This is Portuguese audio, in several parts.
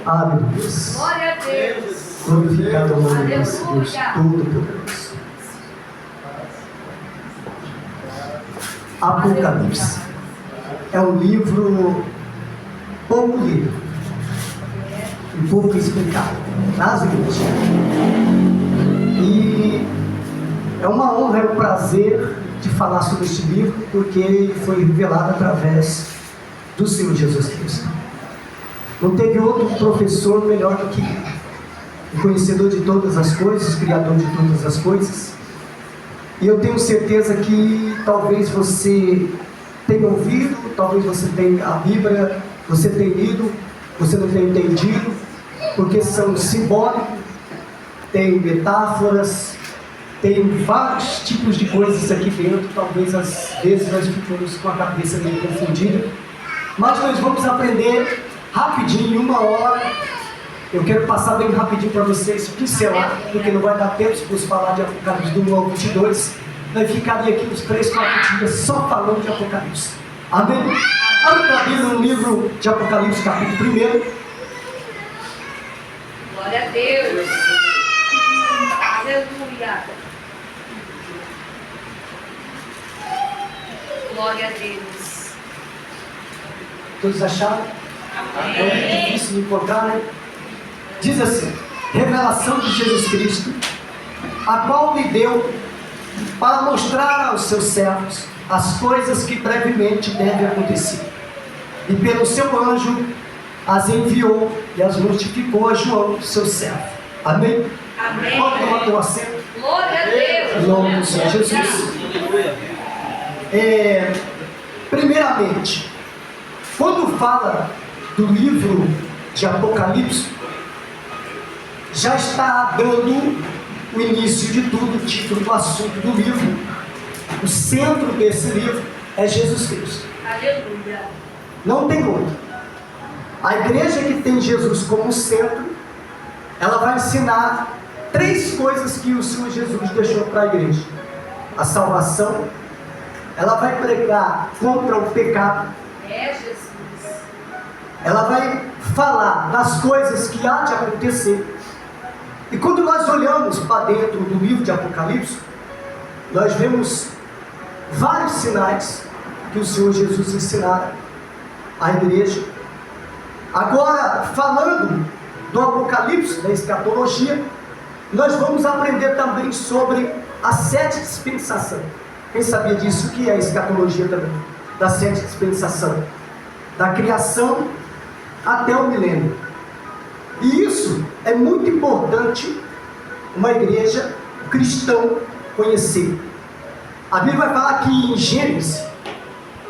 Aleluia. Glória a Deus. Glorificado o nome desse Deus Todo-Poderoso. Apocalipse é um livro pouco lido e pouco explicado nas igrejas. E é uma honra e um prazer de falar sobre este livro, porque ele foi revelado através do Senhor Jesus Cristo. Não teve outro professor melhor do que ele, o conhecedor de todas as coisas, criador de todas as coisas. E eu tenho certeza que talvez você tenha ouvido, talvez você tenha a Bíblia, você tenha lido, você não tenha entendido, porque são simbólicos, tem metáforas, tem vários tipos de coisas aqui dentro. Talvez às vezes nós ficamos com a cabeça meio confundida, mas nós vamos aprender rapidinho, em 1 hora. Eu quero passar bem rapidinho para vocês pincelar, porque não vai dar tempo se fosse falar de Apocalipse do 1 ao 22. Nós ficaria aqui uns 3, 4 dias só falando de Apocalipse. Amém? Abra a Bíblia no livro de Apocalipse, capítulo 1. Glória a Deus. Aleluia. Glória a Deus. Todos acharam? É difícil de encontrar, né? Diz assim: revelação de Jesus Cristo, a qual lhe deu para mostrar aos seus servos as coisas que brevemente devem acontecer. E pelo seu anjo as enviou e as notificou a João, seu servo. Amém? Amém. Pode tomar teu assento. Glória a Deus. Em nome do Senhor Jesus. Primeiramente, quando fala do livro de Apocalipse, já está dando o início de tudo, o título do assunto do livro. O centro desse livro é Jesus Cristo. Aleluia. Não tem outro. A igreja que tem Jesus como centro, ela vai ensinar 3 coisas que o Senhor Jesus deixou para a igreja: a salvação, ela vai pregar contra o pecado, Jesus. ela vai falar das coisas que há de acontecer. E quando nós olhamos para dentro do livro de Apocalipse, nós vemos vários sinais que o Senhor Jesus ensinara à igreja. Agora, falando do Apocalipse, da escatologia, nós vamos aprender também sobre a 7 dispensação. Quem sabia disso? O que é a escatologia também? Da 7 dispensação, da criação até o milênio. E isso é muito importante uma igreja cristã conhecer. A Bíblia vai falar aqui em Gênesis,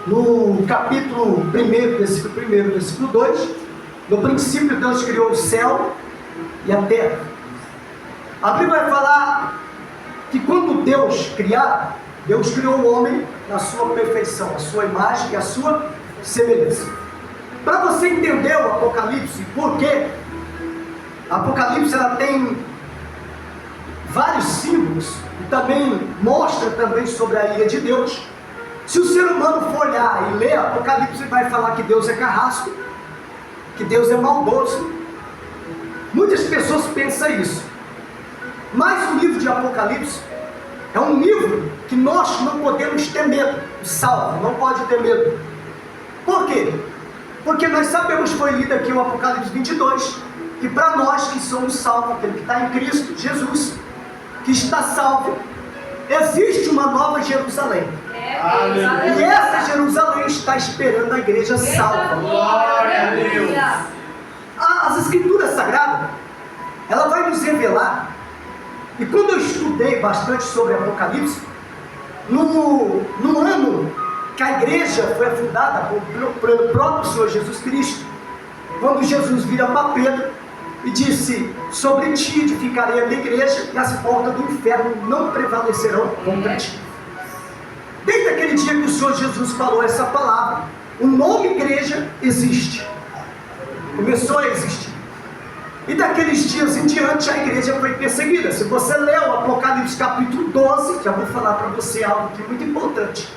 no capítulo 1, versículo 1, versículo 2, no princípio Deus criou o céu e a terra. A Bíblia vai falar que quando Deus criou o homem na sua perfeição, a sua imagem e a sua semelhança. Para você entender o Apocalipse, por quê? Apocalipse ela tem vários símbolos e também mostra também sobre a ira de Deus. Se o ser humano for olhar e ler Apocalipse, ele vai falar que Deus é carrasco, que Deus é maldoso. Muitas pessoas pensam isso. Mas o livro de Apocalipse é um livro que nós não podemos ter medo. O salvo não pode ter medo. Por quê? Porque nós sabemos, foi lido aqui o Apocalipse 22, que para nós que somos salvos, aquele que está em Cristo Jesus, que está salvo, existe uma nova Jerusalém. E essa Jerusalém está esperando a igreja salva. Glória a Deus. As Escrituras Sagradas, ela vai nos revelar. E quando eu estudei bastante sobre Apocalipse, no ano que a igreja foi fundada pelo próprio Senhor Jesus Cristo, quando Jesus vira para Pedro e disse: sobre ti edificarei a minha igreja e as portas do inferno não prevalecerão contra ti. Desde aquele dia que o Senhor Jesus falou essa palavra, o nome igreja existe, começou a existir. E daqueles dias em diante a igreja foi perseguida. Se você ler o Apocalipse capítulo 12, já vou falar para você algo que é muito importante.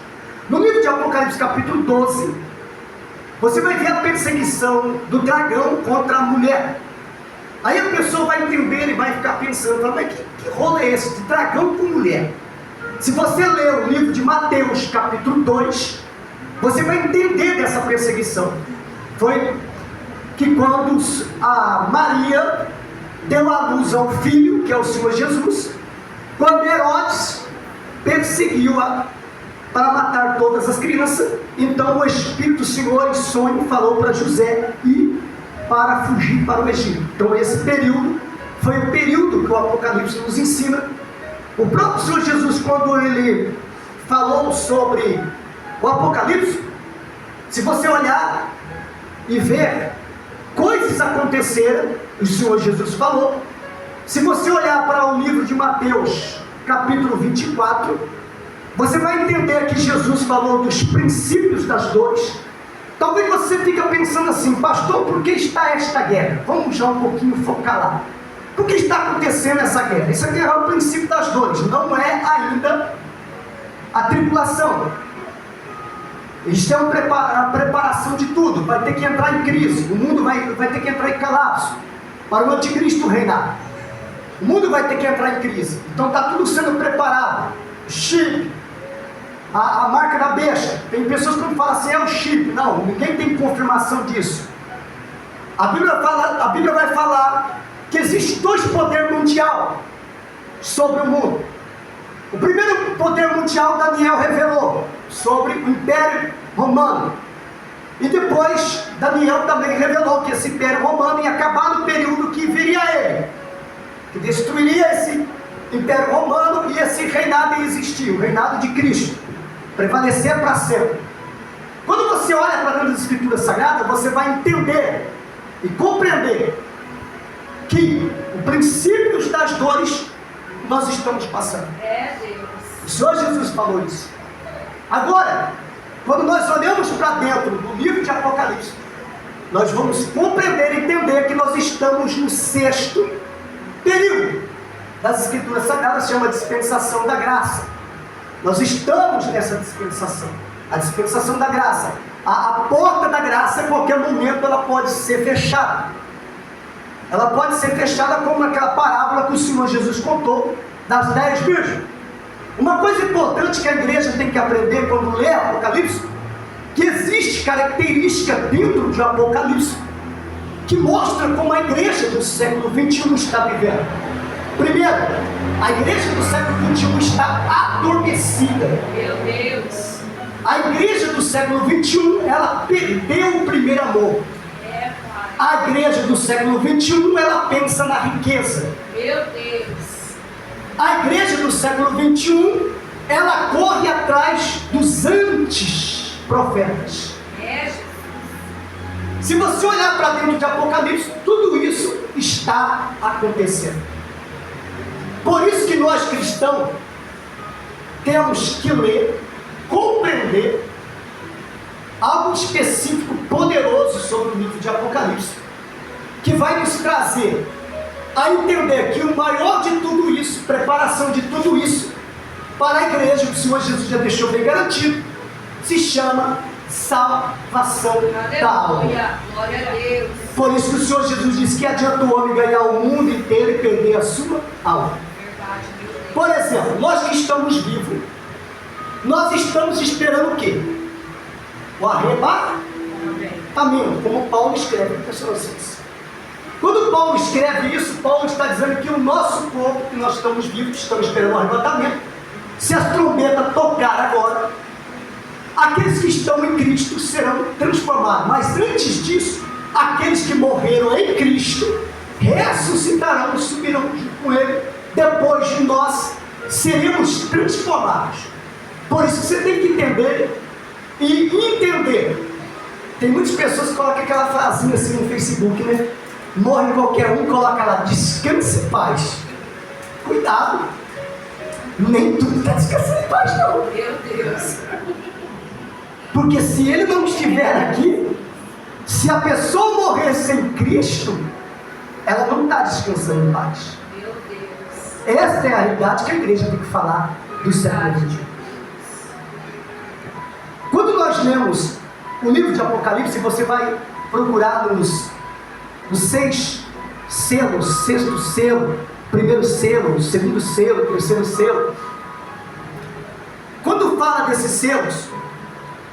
No livro de Apocalipse capítulo 12, você vai ver a perseguição do dragão contra a mulher. Aí a pessoa vai entender e vai ficar pensando, mas que rolo é esse de dragão com mulher? Se você ler o livro de Mateus, capítulo 2, você vai entender dessa perseguição. Foi que quando a Maria deu à luz ao filho, que é o Senhor Jesus, quando Herodes perseguiu-a para matar todas as crianças, então o Espírito do Senhor em sonho falou para José ir para fugir para o Egito. Então esse período foi o período que o Apocalipse nos ensina. O próprio Senhor Jesus, quando ele falou sobre o Apocalipse, se você olhar e ver, coisas aconteceram, o Senhor Jesus falou. Se você olhar para o livro de Mateus, capítulo 24, você vai entender que Jesus falou dos princípios das dores. Talvez você fique pensando assim, pastor, por que está esta guerra? Vamos já um pouquinho focar lá. Por que está acontecendo essa guerra? Essa guerra é o princípio das dores, não é ainda a tribulação. Isso é a preparação de tudo. Vai ter que entrar em crise. O mundo vai ter que entrar em colapso para o anticristo reinar. O mundo vai ter que entrar em crise. Então está tudo sendo preparado. Chip, a marca da besta. Tem pessoas que falam assim, é o chip. Não, ninguém tem confirmação disso. A Bíblia vai falar que existe dois poderes mundiais sobre o mundo. O primeiro poder mundial Daniel revelou sobre o Império Romano. E depois Daniel também revelou que esse Império Romano ia acabar no período que viria ele, que destruiria esse Império Romano e esse reinado ia existir, o reinado de Cristo, prevalecer para sempre. Quando você olha para dentro das Escrituras Sagradas, você vai entender e compreender que os princípios das dores nós estamos passando. O Senhor Jesus falou isso. Agora, quando nós olhamos para dentro do livro de Apocalipse, nós vamos compreender e entender que nós estamos no 6º período das Escrituras Sagradas, chama dispensação da graça. Nós estamos nessa dispensação, a dispensação da graça. A porta da graça, em qualquer momento, ela pode ser fechada. Ela pode ser fechada como aquela parábola que o Senhor Jesus contou das 10 virgens. Uma coisa importante que a igreja tem que aprender quando lê Apocalipse, que existe característica dentro de Apocalipse que mostra como a igreja do século 21 está vivendo. Primeiro, a igreja do século 21 está adormecida. Meu Deus. A igreja do século 21, ela perdeu o primeiro amor. A igreja do século 21, ela pensa na riqueza. Meu Deus. A igreja do século 21, ela corre atrás dos antes profetas. Se você olhar para dentro de Apocalipse, tudo isso está acontecendo. Por isso que nós cristãos temos que ler, compreender algo específico, poderoso sobre o livro de Apocalipse, que vai nos trazer a entender que o maior de tudo isso, preparação de tudo isso, para a igreja, o Senhor Jesus já deixou bem garantido, se chama salvação da alma. Glória a Deus. Por isso que o Senhor Jesus disse que adianta o homem ganhar o mundo inteiro e perder a sua alma. Verdade, meu Deus. Por exemplo, nós que estamos vivos, nós estamos esperando o quê? O arrebatamento, como Paulo escreve em Tessalonicenses. Quando Paulo escreve isso, Paulo está dizendo que o nosso corpo, que nós estamos vivos, estamos esperando o arrebatamento. Se a trombeta tocar agora, aqueles que estão em Cristo serão transformados. Mas antes disso, aqueles que morreram em Cristo ressuscitarão e subirão junto com Ele. Depois de nós, seremos transformados. Por isso você tem que entender e entender. Tem muitas pessoas que colocam aquela frasinha assim no Facebook, né? Morre qualquer um, coloca lá, descanse em paz. Cuidado, nem tudo está descansando em paz não. Meu Deus. Porque se ele não estiver aqui, se a pessoa morrer sem Cristo, ela não está descansando em paz. Meu Deus. Esta é a realidade que a igreja tem que falar do século XXI. Quando nós lemos o livro de Apocalipse, você vai procurar nos 6 selos, 6º selo, 1º selo, 2º selo, 3º selo. Quando fala desses selos,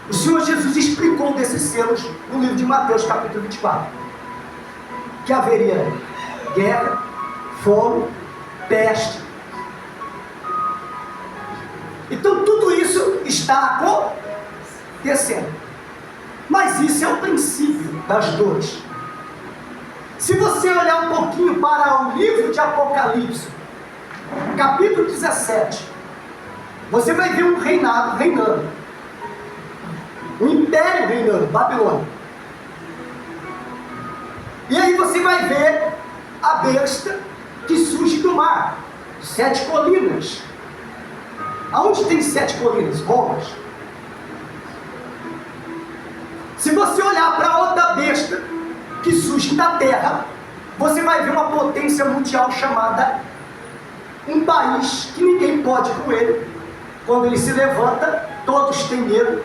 o Senhor Jesus explicou desses selos no livro de Mateus, capítulo 24, que haveria guerra, fome, peste. Então tudo isso está acontecendo. Mas isso é o princípio das dores. Se você olhar um pouquinho para o livro de Apocalipse, capítulo 17, você vai ver um reinado reinando. Um império reinando, Babilônia. E aí você vai ver a besta que surge do mar, 7 colinas. Aonde tem 7 colinas? Romas. Se você olhar para outra besta que surge da terra, você vai ver uma potência mundial chamada um país que ninguém pode com ele. Quando ele se levanta, todos têm medo.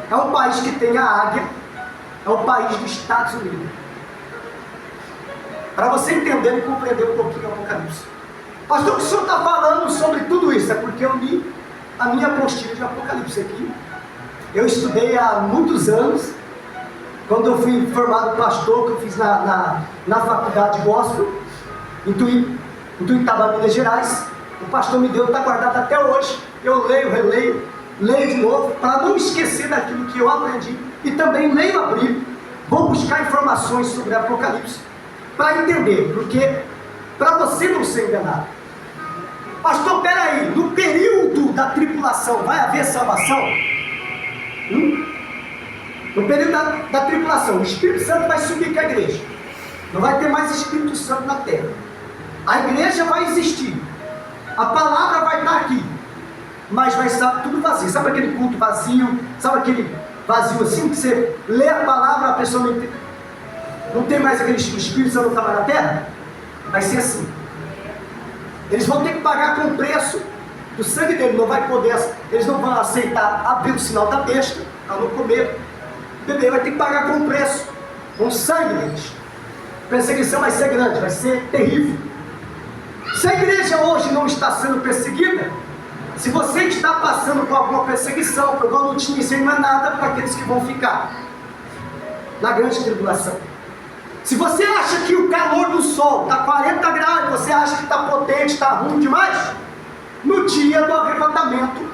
É um país que tem a águia, é o país dos Estados Unidos. Para você entender e compreender um pouquinho o Apocalipse. Pastor, o que o senhor está falando sobre tudo isso? É porque eu li a minha apostila de Apocalipse aqui. Eu estudei há muitos anos, quando eu fui formado pastor, que eu fiz na faculdade gospel, em Tuiutaba, Minas Gerais. O pastor me deu, está guardado até hoje. Eu leio, releio, leio de novo, para não esquecer daquilo que eu aprendi. E também leio a Bíblia, vou buscar informações sobre Apocalipse, para entender, porque para você não ser enganado. Pastor, peraí, no período da tribulação vai haver salvação? No período da tribulação, o Espírito Santo vai subir com a igreja. Não vai ter mais Espírito Santo na terra. A igreja vai existir. A palavra vai estar aqui. Mas vai estar tudo vazio. Sabe aquele culto vazio? Sabe aquele vazio assim que você lê a palavra, a pessoa não tem mais aquele Espírito Santo que estava na terra? Vai ser assim. Eles vão ter que pagar com o preço do sangue dele. Não vai poder, eles não vão aceitar abrir o sinal da besta, para não comer. O bebê vai ter que pagar com o preço, com o sangue deles. A perseguição vai ser grande, vai ser terrível. Se a igreja hoje não está sendo perseguida, se você está passando por alguma perseguição, por alguma notícia, não é nada para aqueles que vão ficar na grande tribulação. Se você acha que o calor do sol está 40 graus, você acha que está potente, está ruim demais, no dia do arrebatamento,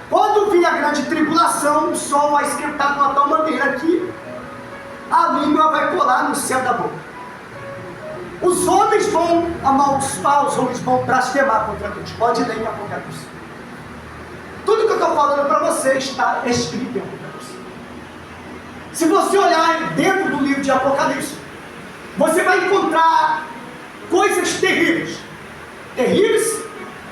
quando vir a grande tribulação, o sol vai esquentar de uma tal maneira que a língua vai colar no céu da boca. Os homens vão amaldiçoar, os homens vão blasfemar contra Deus. Pode ler em Apocalipse. Tudo que eu estou falando para você está escrito em Apocalipse. Se você olhar dentro do livro de Apocalipse, você vai encontrar coisas terríveis. Terríveis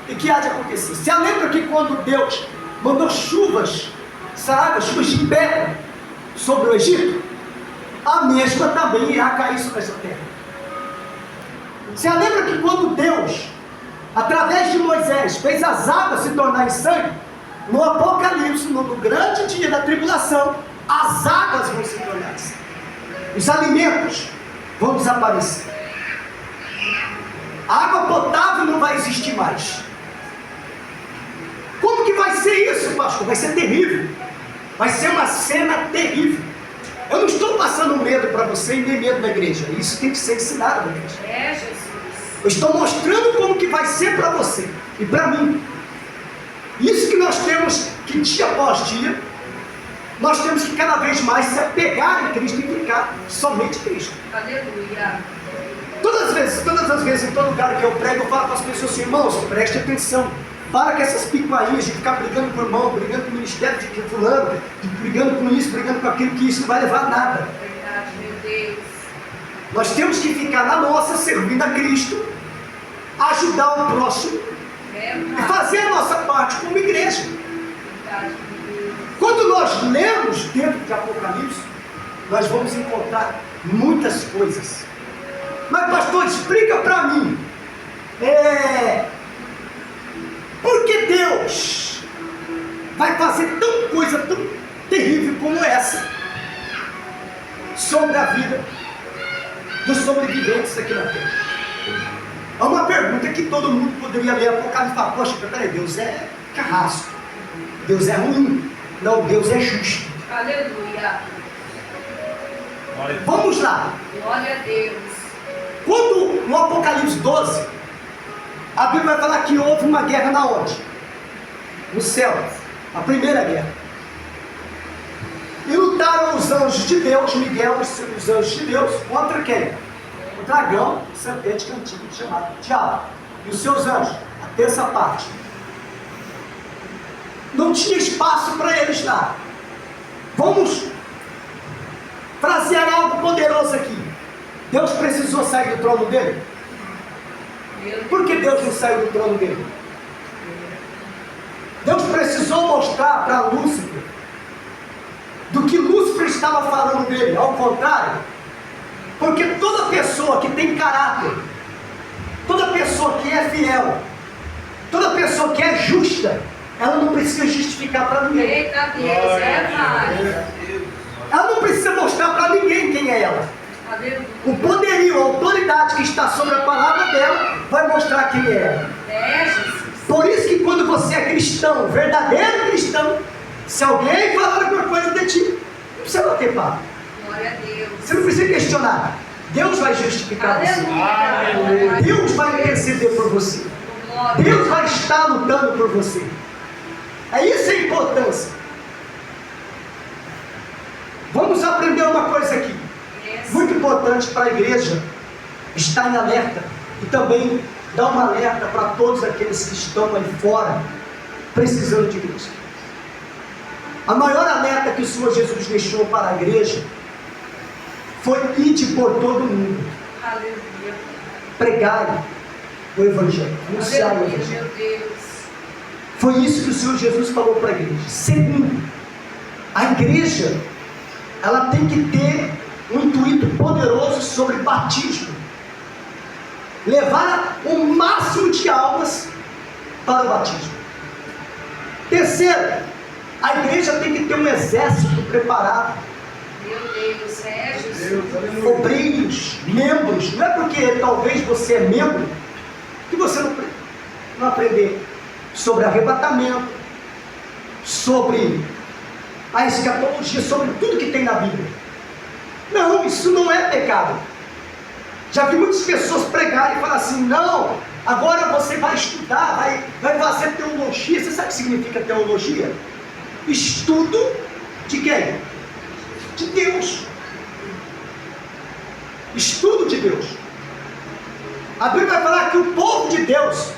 e que há de acontecer. Você lembra que quando Deus mandou chuvas de pedra sobre o Egito, a mesma também irá cair sobre essa terra. Você lembra que quando Deus, através de Moisés, fez as águas se tornarem sangue, no Apocalipse, no grande dia da tribulação, as águas vão se tornar sangue. Os alimentos vão desaparecer. A água potável não vai existir mais. Como que vai ser isso, pastor? Vai ser terrível. Vai ser uma cena terrível. Eu não estou passando medo para você e nem medo na igreja. Isso tem que ser ensinado na igreja. É, Jesus. Eu estou mostrando como que vai ser para você e para mim. Isso que nós temos que dia após dia, nós temos que cada vez mais se apegar em Cristo e ficar somente em Cristo. Aleluia. Todas as vezes, em todo lugar que eu prego, eu falo para as pessoas assim: irmãos, preste atenção. Para com essas picuinhas de ficar brigando com o irmão, brigando com o ministério de fulano, brigando com isso, brigando com aquilo, que isso não vai levar a nada. Verdade, meu Deus. Nós temos que ficar na nossa, servindo a Cristo, ajudar o próximo e fazer a nossa parte como igreja. Verdade, meu Deus. Quando nós lemos dentro de Apocalipse, nós vamos encontrar muitas coisas. Mas pastor, explica para mim, por que Deus vai fazer tão terrível como essa sobre a vida dos sobreviventes aqui na Terra. É uma pergunta que todo mundo poderia ler Apocalipse e falar: poxa, peraí, Deus é carrasco, Deus é ruim. Não, Deus é justo. Aleluia. Vamos lá. Glória a Deus. Quando no Apocalipse 12, a Bíblia vai falar que houve uma guerra na onde? No céu, a primeira guerra. E lutaram os anjos de Deus, Miguel e os anjos de Deus, contra quem? O dragão, serpente cantigo, chamado Diabo, e os seus anjos, a terça parte. Não tinha espaço para eles lá. Vamos frasear algo poderoso aqui. Deus precisou sair do trono dele? Por que Deus não saiu do trono dele? Deus precisou mostrar para Lúcifer do que Lúcifer estava falando dele. Ao contrário, porque toda pessoa que tem caráter, toda pessoa que é fiel, toda pessoa que é justa, ela não precisa justificar para ninguém. Eita Deus, é mais. Ela não precisa mostrar para ninguém quem é ela. Aleluia. O poderio, a autoridade que está sobre a palavra dela vai mostrar quem é ela. É, Jesus. Por isso que quando você é cristão, verdadeiro cristão, se alguém falar alguma coisa de ti, não precisa bater papo. Glória a Deus. Você não precisa questionar. Deus vai justificar você. Aleluia. Deus vai interceder por você. Glória. Deus vai estar lutando por você. É isso a importância. Vamos aprender uma coisa aqui. Yes. Muito importante para a igreja estar em alerta e também dar uma alerta para todos aqueles que estão aí fora precisando de Cristo. A maior alerta que o Senhor Jesus deixou para a igreja foi: ide por todo mundo, Aleluia. pregai o Evangelho, anunciar o Aleluia, Evangelho. meu Deus. Foi isso que o Senhor Jesus falou para a igreja. Segundo, a igreja ela tem que ter um intuito poderoso sobre batismo, levar o máximo de almas para o batismo. Terceiro, a igreja tem que ter um exército preparado, Meu Deus, é Jesus. obreiros, membros. Não é porque talvez você é membro que você não aprender sobre arrebatamento, sobre a escatologia, sobre tudo que tem na Bíblia. Não, isso não é pecado. Já vi muitas pessoas pregarem e falar assim: não, agora você vai estudar, vai fazer teologia. Você sabe o que significa teologia? Estudo de quem? De Deus. Estudo de Deus. A Bíblia vai falar que o povo de Deus,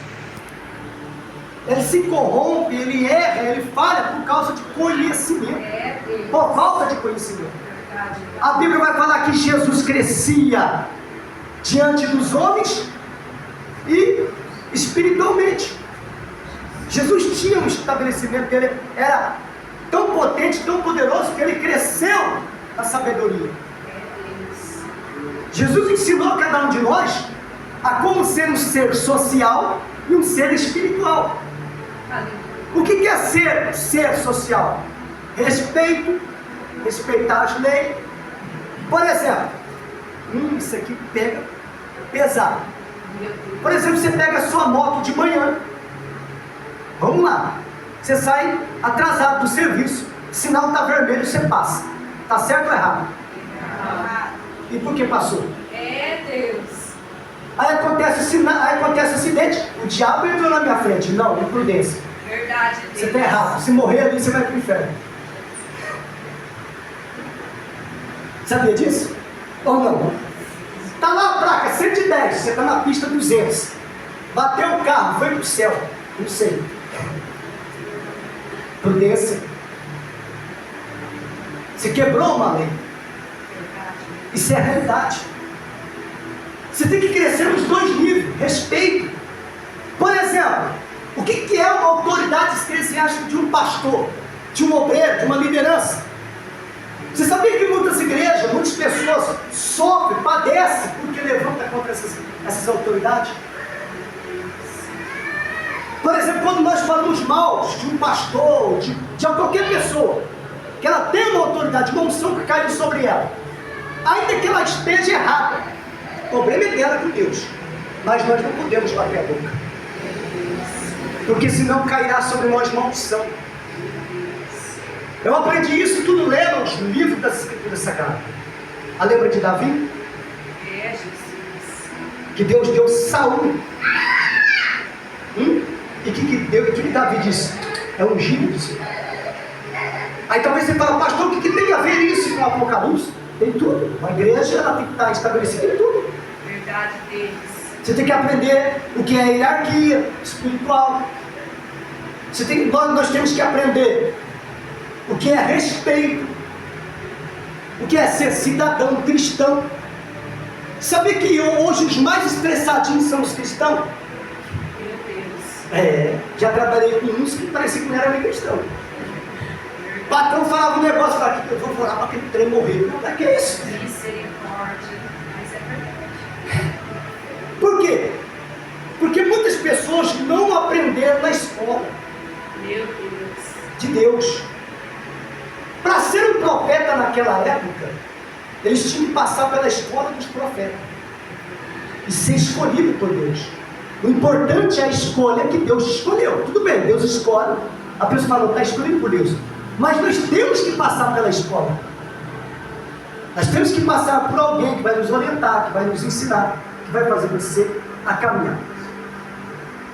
ele se corrompe, ele erra, ele falha por causa de conhecimento, É Deus. por falta de conhecimento. Verdade. A Bíblia vai falar que Jesus crescia diante dos homens e espiritualmente. Jesus tinha um estabelecimento dele, era tão potente, tão poderoso, que ele cresceu na sabedoria. É Deus. Jesus ensinou a cada um de nós a como ser um ser social e um ser espiritual. Aleluia. O que é ser social? Respeito, respeitar as leis. Por exemplo, isso aqui pega pesado. Meu Deus. Por exemplo, você pega a sua moto de manhã. Vamos lá. Você sai atrasado do serviço. Sinal está vermelho, você passa. Está certo ou errado? E por que passou? É Deus. Aí acontece acidente. O diabo entrou na minha frente. Não, imprudência. Verdade, Deus. Você está errado. Se morrer ali, você vai para o inferno. Sabia disso? Ou não? Está lá a placa 110, você está na pista 200. Bateu o carro, foi para o céu. Não sei. Prudência. Você quebrou uma lei. Verdade. Isso é a realidade. Você tem que crescer nos dois níveis. Respeito. Por exemplo, o que é uma autoridade eclesiástica de um pastor, de um obreiro, de uma liderança? Você sabia que muitas igrejas, muitas pessoas sofrem, padecem porque levantam contra essas autoridades? Por exemplo, quando nós falamos mal de um pastor, de qualquer pessoa, que ela tem uma autoridade, uma unção que caiu sobre ela, ainda que ela esteja errada, o problema é dela com Deus, mas nós não podemos bater a boca, porque senão cairá sobre nós maldição. Eu aprendi isso tudo lendo os livros das Escrituras Sagradas. Lembra de Davi? É, Jesus. Que Deus deu Saul. E que Davi disse? É ungido do Senhor. Aí talvez você fale, pastor, o que tem a ver isso com o Apocalipse? Tem tudo. Uma igreja, ela tem que estar estabelecida em tudo. Verdade deles. Você tem que aprender o que é hierarquia espiritual. Nós temos que aprender o que é respeito, o que é ser cidadão cristão. Sabe que hoje os mais estressadinhos são os cristãos? Meu Deus. Já trabalhei com uns que parecia que não era nem cristão. O patrão falava um negócio, falava que eu vou orar para aquele trem morrer. Não, que é isso? Misericórdia. Mas é verdade. Por quê? Porque muitas pessoas não aprenderam na escola Meu Deus. de Deus. Para ser um profeta naquela época, eles tinham que passar pela escola dos profetas e ser escolhido por Deus. O importante é a escolha que Deus escolheu. Tudo bem, Deus escolhe. A pessoa fala, está escolhido por Deus. Mas nós temos que passar pela escola. Nós temos que passar por alguém que vai nos orientar, que vai nos ensinar, que vai fazer você a caminhar.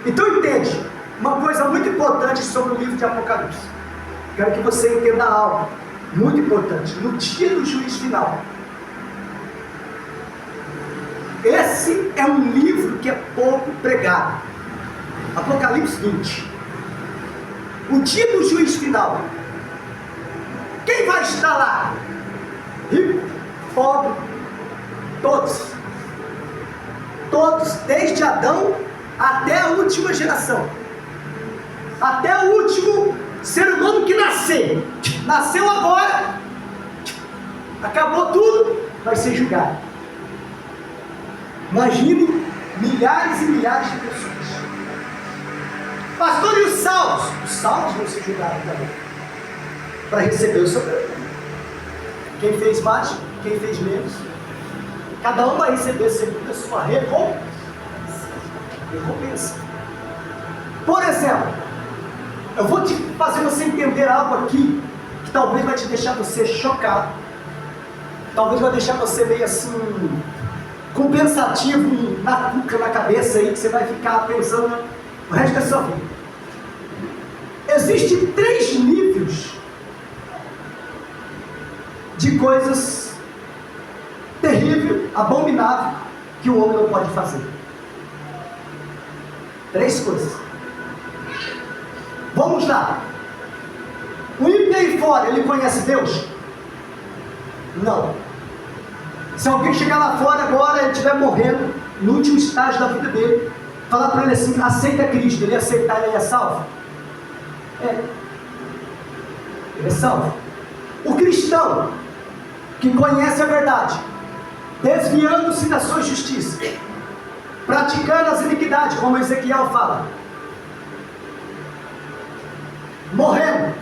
Então entende, uma coisa muito importante sobre o livro de Apocalipse. Quero que você entenda algo muito importante. No dia do juízo final, esse é um livro que é pouco pregado. Apocalipse 20. O dia do juízo final. Quem vai estar lá? Rico, pobre, todos. Todos, desde Adão até a última geração. Até o último ser humano que nasceu agora, acabou tudo, vai ser julgado. Imagine milhares e milhares de pessoas. Pastor, e os salvos? Os salvos vão ser julgados também, para receber o seu prêmio. Quem fez mais, quem fez menos, cada um vai receber segundo a sua recompensa. Por exemplo, eu vou te fazer você entender algo aqui que talvez vai te deixar você chocado, talvez vai deixar você meio assim, com pensativo na cabeça aí, que você vai ficar pensando o resto da sua vida. Existem 3 níveis de coisas terríveis, abomináveis, que o homem não pode fazer. 3 coisas. Vamos lá. O ímpio aí fora, ele conhece Deus? Não. Se alguém chegar lá fora agora, ele estiver morrendo, no último estágio da vida dele, falar para ele assim, aceita Cristo, ele aceitar, ele é salvo? Ele é salvo. O cristão, que conhece a verdade, desviando-se da sua justiça, praticando as iniquidades, como Ezequiel fala, morrendo,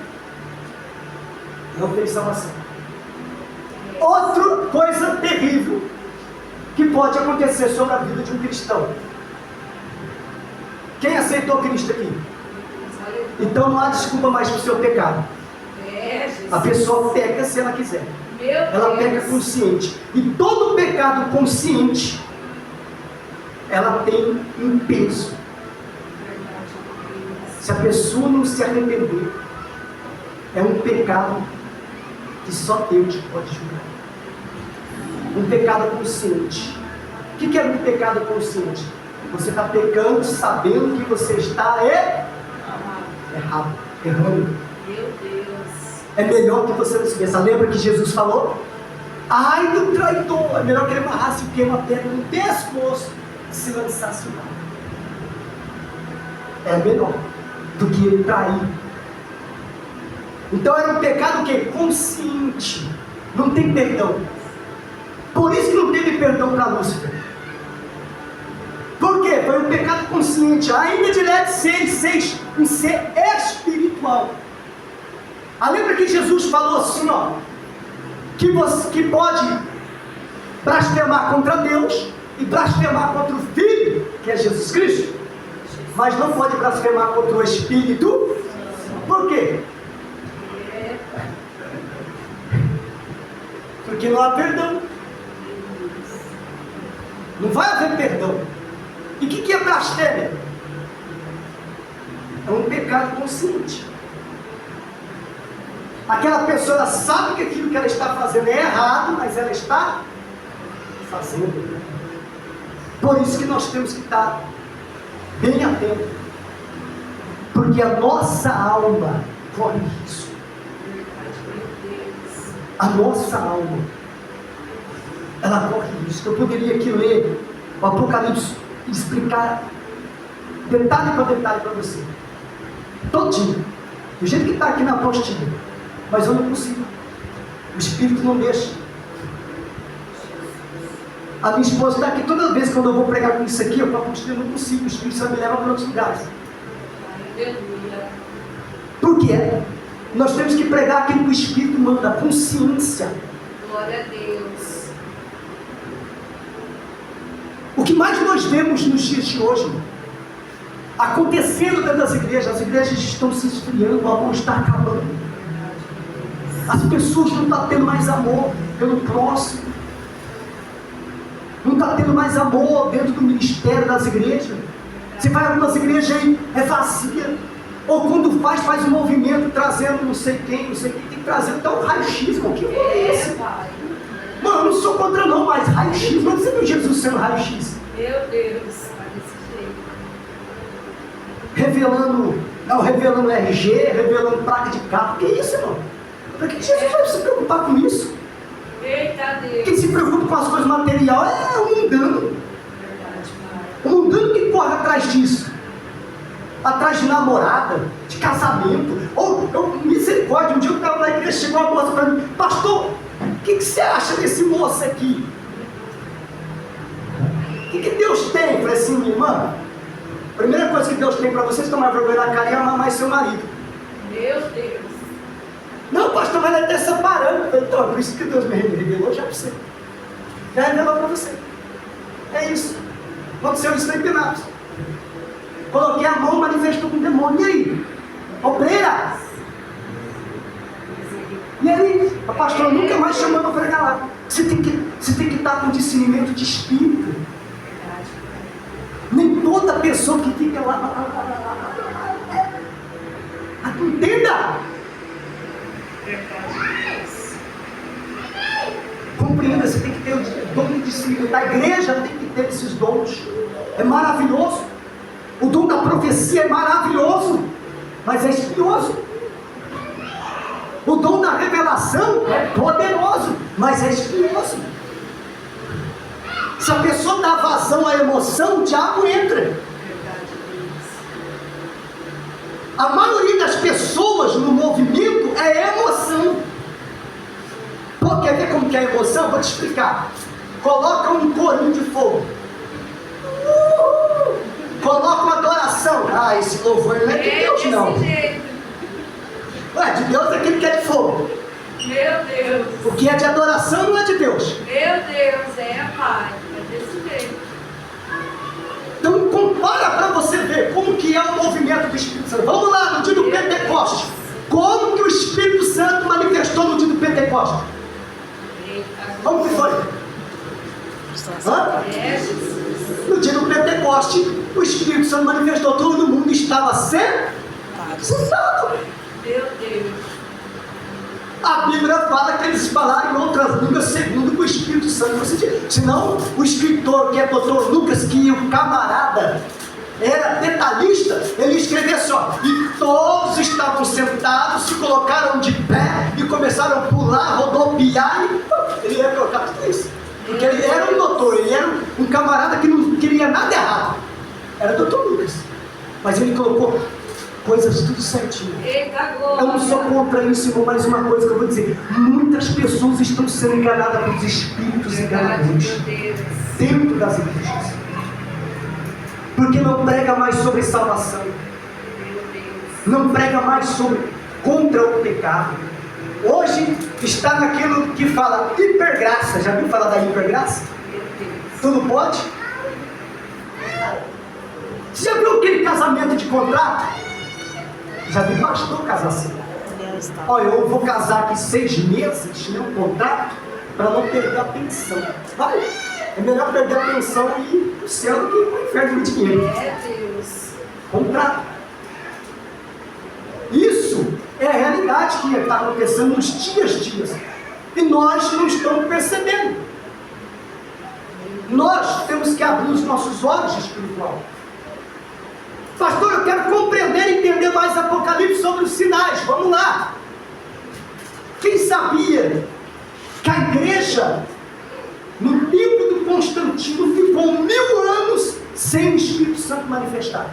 não tem salvação. Outra coisa terrível que pode acontecer sobre a vida de um cristão. Quem aceitou Cristo aqui? Então não há desculpa mais para o seu pecado. A pessoa peca se ela quiser. Ela peca consciente. E todo pecado consciente, ela tem um peso. Se a pessoa não se arrepender, é um pecado que só Deus pode julgar. Um pecado consciente. O que é um pecado consciente? Você está pecando sabendo que você está errado, errando. Meu Deus. É melhor que você não se meça. Lembra que Jesus falou? Ai do traidor, é melhor que ele amarrasse o queima pedra no pescoço e se lançasse no mar. É melhor do que ele trair. Então era um pecado que consciente, não tem perdão. Por isso que não teve perdão para Lúcifer. Por quê? Foi um pecado consciente, ainda de leve ser um ser espiritual. Lembra que Jesus falou assim, ó, que pode blasfemar contra Deus e blasfemar contra o Filho, que é Jesus Cristo, mas não pode blasfemar contra o Espírito. Por quê? Porque não há perdão. Não vai haver perdão. E o que é blasfêmia? É um pecado consciente. Aquela pessoa sabe que aquilo que ela está fazendo é errado, mas ela está fazendo. Por isso que nós temos que estar bem atentos, porque a nossa alma corre risco. A nossa alma, ela corre risco. Eu poderia aqui ler o Apocalipse e explicar detalhe para detalhe para você, todinho, do jeito que está aqui na apostila, mas eu não consigo. O Espírito não deixa. A minha esposa está aqui toda vez quando eu vou pregar com isso aqui, eu falo, eu não consigo, o Espírito Santo me leva para outros lugares. Por quê? Nós temos que pregar aquilo que o Espírito manda, consciência. Glória a Deus. O que mais nós vemos nos dias de hoje, acontecendo dentro das igrejas, as igrejas estão se esfriando, o amor está acabando. As pessoas não estão tendo mais amor pelo próximo, não está tendo mais amor dentro do ministério das igrejas. Você vai a algumas igrejas aí, é vazia. Ou quando faz um movimento trazendo não sei quem, tem que trazer até um raio-x, mano. Que é esse? Mano, eu não sou contra não, mas raio-x, mas você viu Jesus sendo raio-x? Meu Deus, desse jeito. Revelando RG, revelando placa de carro. Que isso, irmão? Para que Jesus vai se preocupar com isso? Eita Deus. Quem se preocupa com as coisas materiais é o mundano. Verdade, Pai. O mundano que corre atrás disso. Atrás de namorada, de casamento. Misericórdia, um dia eu estava na igreja, chegou uma moça para mim, pastor, o que você acha desse moço aqui? O que Deus tem? Eu falei assim, minha irmã, a primeira coisa que Deus tem para vocês é tomar vergonha na cara e amar mais seu marido. Meu Deus. Não, pastor, mas ele está separando. Eu falei, então, é por isso que Deus me revelou já para você. Já revelou para você. É isso. Aconteceu isso em Penápolis. Coloquei a mão, manifestou com o demônio. E aí? Obreira? E aí? A pastora nunca mais chamou para pregar lá. Você tem que estar com discernimento de espírito. Nem toda pessoa que fica lá. Entenda! Compreenda, você tem que ter o dom de discernimento. A igreja tem que ter esses dons. É maravilhoso. O dom da profecia é maravilhoso, mas é espinhoso. O dom da revelação é poderoso, mas é espinhoso. Se a pessoa dá vazão à emoção, o diabo entra. A maioria das pessoas no movimento é emoção. Pô, quer ver como que é a emoção? Vou te explicar. Coloca um corinho de fogo. Coloca uma adoração. Ah, esse louvor não é de Deus, não. Ué, de Deus é aquele que é de fogo. Meu Deus. O que é de adoração não é de Deus. Meu Deus, Pai. É desse jeito. Então compara para você ver como que é o movimento do Espírito Santo. Vamos lá, no dia do Pentecoste. Como que o Espírito Santo manifestou no dia do Pentecoste? Como que foi? No dia do Pentecoste, o Espírito Santo manifestou, todo mundo estava sentado. Meu Deus. A Bíblia fala que eles falaram em outras línguas segundo o Espírito Santo. Senão, o escritor, que é doutor Lucas, que o camarada era detalhista, ele escreveu assim, ó, e todos estavam sentados, se colocaram de pé e começaram a pular, rodopiar, e ele ia colocar tudo isso. Porque ele era um doutor, ele era um camarada que não queria nada errado. Era o doutor Lucas. Mas ele colocou coisas tudo certinho. Eu não sou contra isso, irmão, mas uma coisa que eu vou dizer: muitas pessoas estão sendo enganadas pelos espíritos enganadores dentro das igrejas, porque não prega mais sobre salvação, não prega mais sobre contra o pecado. Hoje está naquilo que fala hipergraça. Já viu falar da hipergraça? Tudo pode? Você já viu aquele casamento de contrato? Já vi pastor casar assim. Olha, eu vou casar aqui 6 meses, né, um contrato, para não perder a pensão. Vai, é melhor perder a pensão e ir para o céu do que ir para o inferno de dinheiro. Contrato. Isso é a realidade que está acontecendo nos dias. E nós não estamos percebendo. Nós temos que abrir os nossos olhos espirituais. Pastor, eu quero compreender e entender mais Apocalipse sobre os sinais. Vamos lá. Quem sabia que a igreja, no tempo do Constantino, ficou 1000 anos sem o Espírito Santo manifestado?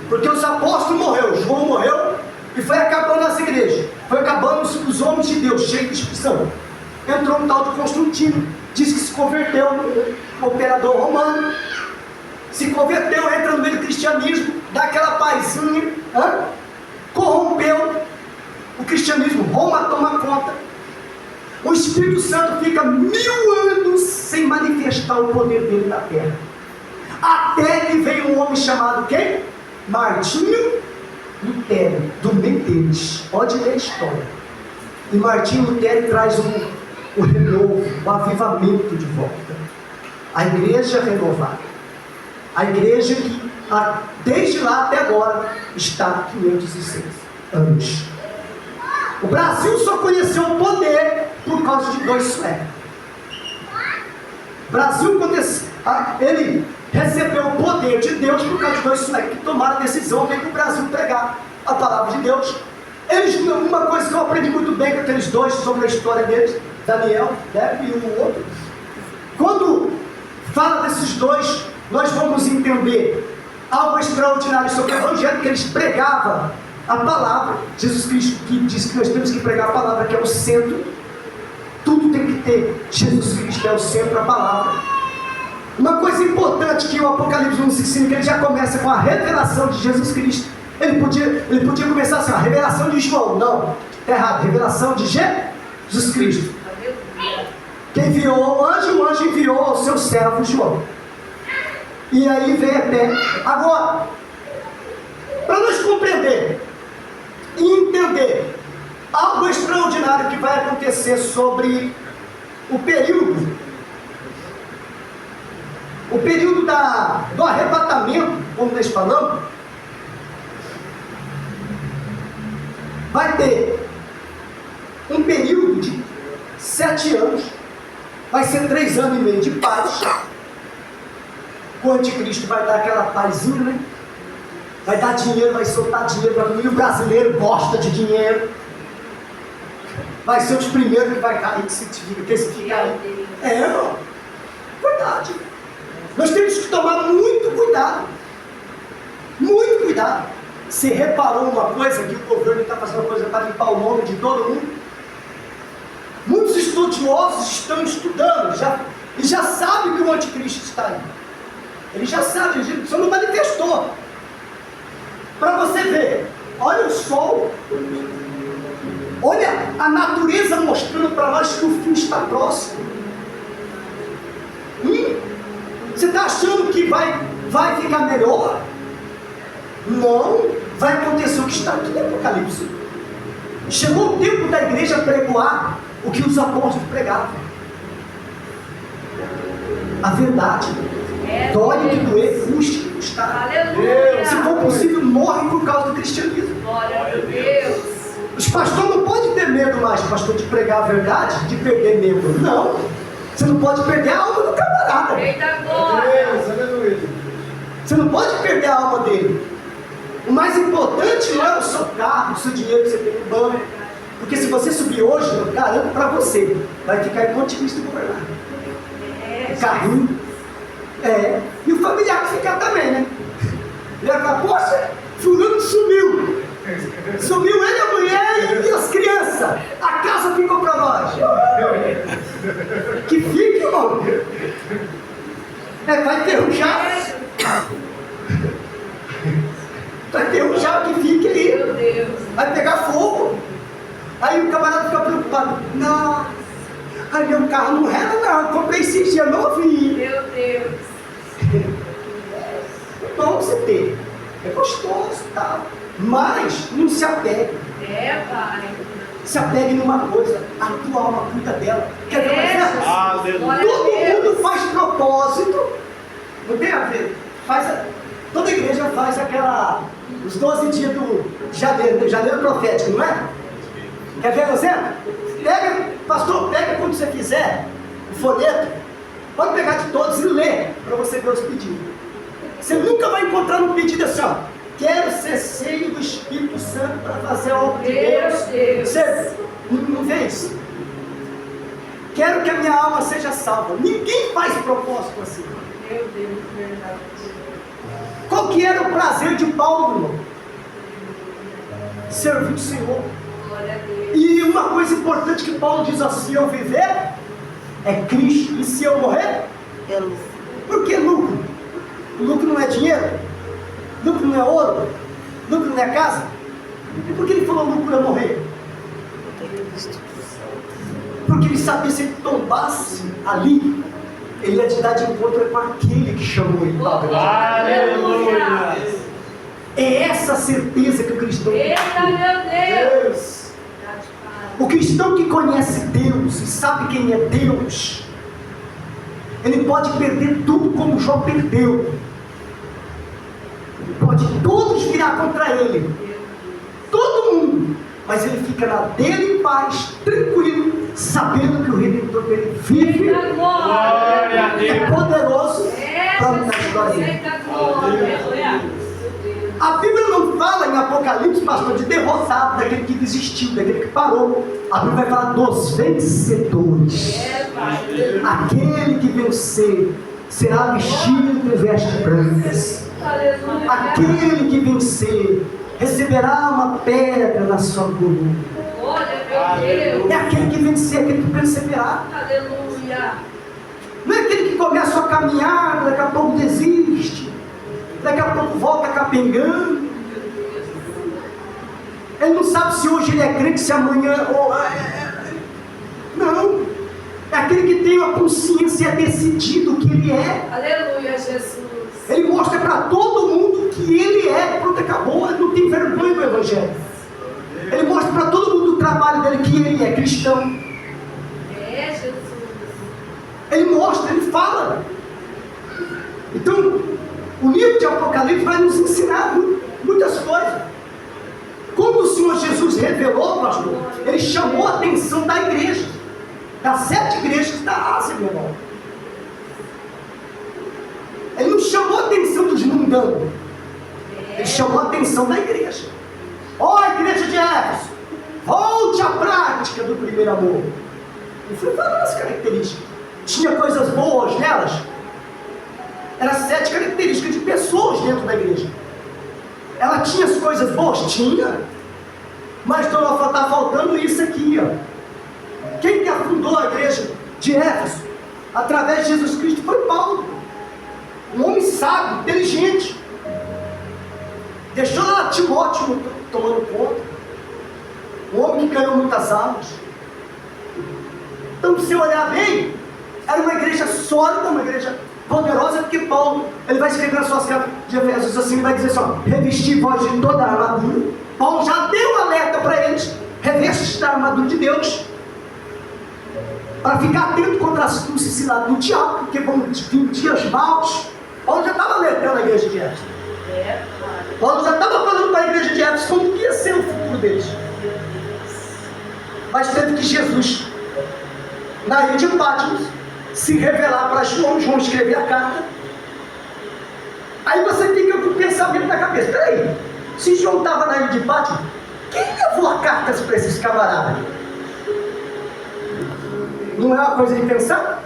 Porque os apóstolos morreram, João morreu, e foi acabando as igrejas. Foi acabando os homens de Deus, cheios de Espírito Santo. Entrou um tal de Constantino, disse que se converteu, o imperador romano. Se converteu, entra no meio do cristianismo, dá aquela pazinha, corrompeu o cristianismo, Roma toma conta. O Espírito Santo fica 1000 anos sem manifestar o poder dele na terra. Até que veio um homem chamado quem? Martinho Lutero, do Mendes. Pode ler a história. E Martinho Lutero traz o renovo, o avivamento de volta. A igreja renovada. A igreja que desde lá até agora está há 506 anos. O Brasil só conheceu o poder por causa de 2 suecos. O Brasil, ele recebeu o poder de Deus por causa de 2 suecos que tomaram a decisão de ir para o Brasil pregar a palavra de Deus. Uma coisa que eu aprendi muito bem com aqueles 2 sobre a história deles, Daniel, Deb e o outro. Quando fala desses 2, nós vamos entender algo extraordinário sobre o Evangelho, que eles pregavam a palavra. Jesus Cristo que diz que nós temos que pregar a palavra, que é o centro. Tudo tem que ter Jesus Cristo, é o centro, a palavra. Uma coisa importante que o Apocalipse nos ensina, que ele já começa com a revelação de Jesus Cristo. Ele podia começar assim, a revelação de João. Não, está errado, revelação de Jesus Cristo. Quem enviou o anjo enviou ao seu servo João. E aí vem até agora, para nós compreender e entender algo extraordinário que vai acontecer sobre o período do arrebatamento, como nós falamos, vai ter um período de 7 anos, vai ser 3 anos e meio de paz. O anticristo vai dar aquela pazinha, né? Vai dar dinheiro, vai soltar dinheiro para mim. O brasileiro gosta de dinheiro. Vai ser os primeiros que vai cair, que se ficar aí. Irmão. Verdade. Nós temos que tomar muito cuidado. Muito cuidado. Você reparou uma coisa, que o governo está fazendo uma coisa para limpar o nome de todo mundo? Muitos estudiosos estão estudando e já sabem que o anticristo está aí. Ele já sabe, ele só não manifestou. Para você ver, olha o sol, olha a natureza mostrando para nós que o fim está próximo. Você está achando que vai ficar melhor? Não, vai acontecer o que está aqui no Apocalipse. Chegou o tempo da igreja pregoar o que os apóstolos pregavam. A verdade. Dói que doer, custe custar. Se for possível, morre por causa do cristianismo. Glória a Deus. Os pastores não podem ter medo mais, pastor, de pregar a verdade, de perder membro. Não. Você não pode perder a alma do camarada. Eita glória. Você não pode perder a alma dele. O mais importante não é o seu carro, o seu dinheiro que você tem no banco. Porque se você subir hoje, eu garanto para você, vai ficar enquanto Cristo governar. Carrinho. E o familiar que ficar também, né? Ele vai falar, poxa, fulano sumiu. Sumiu ele, a mulher e as crianças. A casa ficou para nós. Que fique, irmão. Vai ter um já. Vai ter um já que fique aí. carro não renda não, comprei esses dias novinho. Meu Deus. Bom você ter, é gostoso e tal, mas não se apegue. Pai. Se apegue numa coisa, a tua alma cuida dela. Quer ver mais essa? Aleluia. Todo mundo faz propósito, não tem a ver, toda igreja faz os 12 dias do janeiro profético, não é? Quer ver um exemplo? Pastor, pega quando você fizer o folheto, pode pegar de todos e ler, para você ver os pedidos. Você nunca vai encontrar um pedido assim, ó, quero ser cheio do Espírito Santo para fazer a obra de Deus. Você não vê isso? Quero que a minha alma seja salva. Ninguém faz propósito assim. Meu Deus, verdade. Qual que era o prazer de Paulo, irmão? Servir o Senhor. Glória a Deus. E uma coisa importante que Paulo diz assim: se eu viver, é Cristo, e se eu morrer, é lucro. Por que lucro? Lucro não é dinheiro? Lucro não é ouro? Lucro não é casa? E por que ele falou lucro é morrer? Porque ele sabia, se ele tombasse ali, ele ia te dar de encontro com aquele que chamou ele. Aleluia! É essa certeza que o cristão tem. Eita, meu Deus! O cristão que conhece Deus e sabe quem é Deus, ele pode perder tudo como Jó perdeu. Pode todos virar contra ele, todo mundo, mas ele fica na dele em paz, tranquilo, sabendo que o Redentor dele vive, é poderoso para nos ajudar ele. A Bíblia não fala em Apocalipse, pastor, de derrotado, daquele que desistiu, daquele que parou. A Bíblia vai falar dos vencedores. Aquele que vencer será vestido de vestes brancas. Aquele que vencer receberá uma pedra na sua coluna. É aquele que vencer, aquele que perseverar. Aleluia. Não é aquele que começa a caminhar, daqui a pouco desiste, daqui a pouco volta capengando. Ele não sabe se hoje ele é crente, se amanhã. Não. É aquele que tem uma consciência decidido que ele é. Aleluia, Jesus. Ele mostra para todo mundo que ele é. Pronto, acabou. Ele não tem vergonha do Evangelho. Ele mostra para todo mundo o trabalho dele que ele é cristão. É, Jesus. Ele mostra, ele fala. Então, o livro de Apocalipse vai nos ensinar muitas coisas. Quando o Senhor Jesus revelou, pastor, ele chamou a atenção da igreja, das 7 igrejas da Ásia, meu irmão. Ele não chamou a atenção dos mundanos, ele chamou a atenção da igreja. Ó, igreja de Éfeso, volte à prática do primeiro amor. Ele foi falando as características. Tinha coisas boas nelas. Eram 7 características de pessoas dentro da igreja. Ela tinha as coisas boas? Tinha. Mas está faltando isso aqui, ó. Quem que afundou a igreja de Éfeso através de Jesus Cristo foi Paulo. Um homem sábio, inteligente. Deixou lá Timóteo tomando conta. Um homem que ganhou muitas almas. Então, se você olhar bem, era uma igreja sólida, uma igreja poderosa, porque Paulo, ele vai escrever nas suas cartas de Efésios assim, vai dizer só, revestir vós de toda a armadura. Paulo já deu alerta para eles, reveste da armadura de Deus, para ficar atento contra as astúcias e ciladas do diabo, porque vão vir dias maus. Paulo já estava alertando a igreja de Éfeso. Paulo já estava falando para a igreja de Éfeso como que ia ser o futuro deles. Mas teve que Jesus, na ilha de Patmos, se revelar para João escrever a carta. Aí você fica com o pensamento na cabeça: peraí, se João estava na ilha de Patmos, quem levou a cartas para esses camaradas? Não é uma coisa de pensar?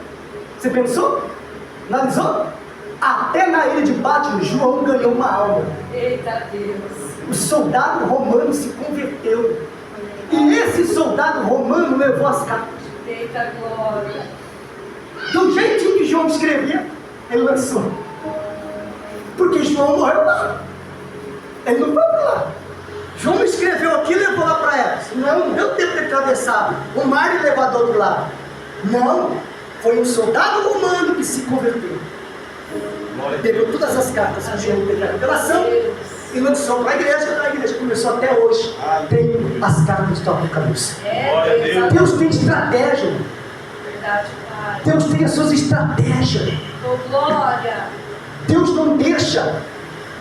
Você pensou? Analisou? Até na ilha de Patmos, João ganhou uma alma. Eita Deus. O soldado romano se converteu. E esse soldado romano levou as cartas. Eita glória. Do jeitinho que João escrevia, ele lançou. Porque João morreu lá. Ele não foi para lá. João escreveu aqui e levou lá para Éfeso. Não deu tempo de atravessar o mar e levar do outro lado. Não, foi um soldado romano que se converteu. Pegou todas as cartas que João teve a revelação e lançou para a igreja começou até hoje. Tem as cartas do Apocalipse. Deus tem estratégia. Verdade, Pai. Deus tem as suas estratégias. Oh, glória. Deus não deixa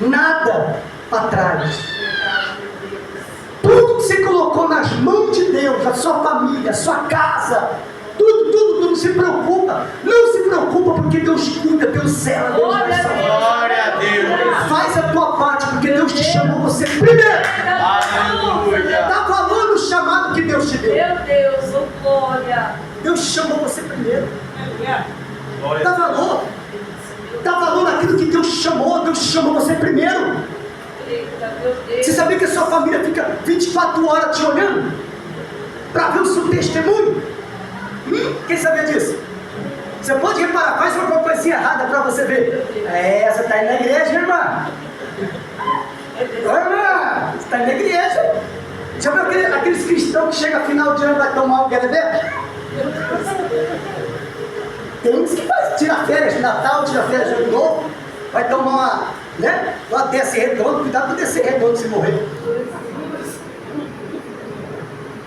nada para trás. Verdade, meu Deus. Tudo que você colocou nas mãos de Deus, a sua família, a sua casa, tudo, se preocupa. Não se preocupa porque Deus cuida, Deus zela, Deus vai salvar. Glória a Deus. Faz a tua parte porque Deus te chamou você primeiro. Aleluia. Dá valor no chamado que Deus te deu. Meu Deus, oh glória. Deus te chamou você primeiro. Glória Dá a Deus. valor. Dá valor naquilo que Deus te chamou. Deus te chamou você primeiro. Eita, meu Deus. Você sabia que a sua família fica 24 horas te olhando? Para ver o seu testemunho? Quem sabia disso? Você pode reparar, faz uma coisinha errada para você ver. Você está indo na igreja, irmã. Ô, irmã, você está indo na igreja. Já viu aqueles cristãos que chegam final de ano e vai tomar um guerreiro? Tem uns que tira férias de Natal, tira férias de Ano Novo, vai tomar uma desce redondo, cuidado com descer redondo se morrer.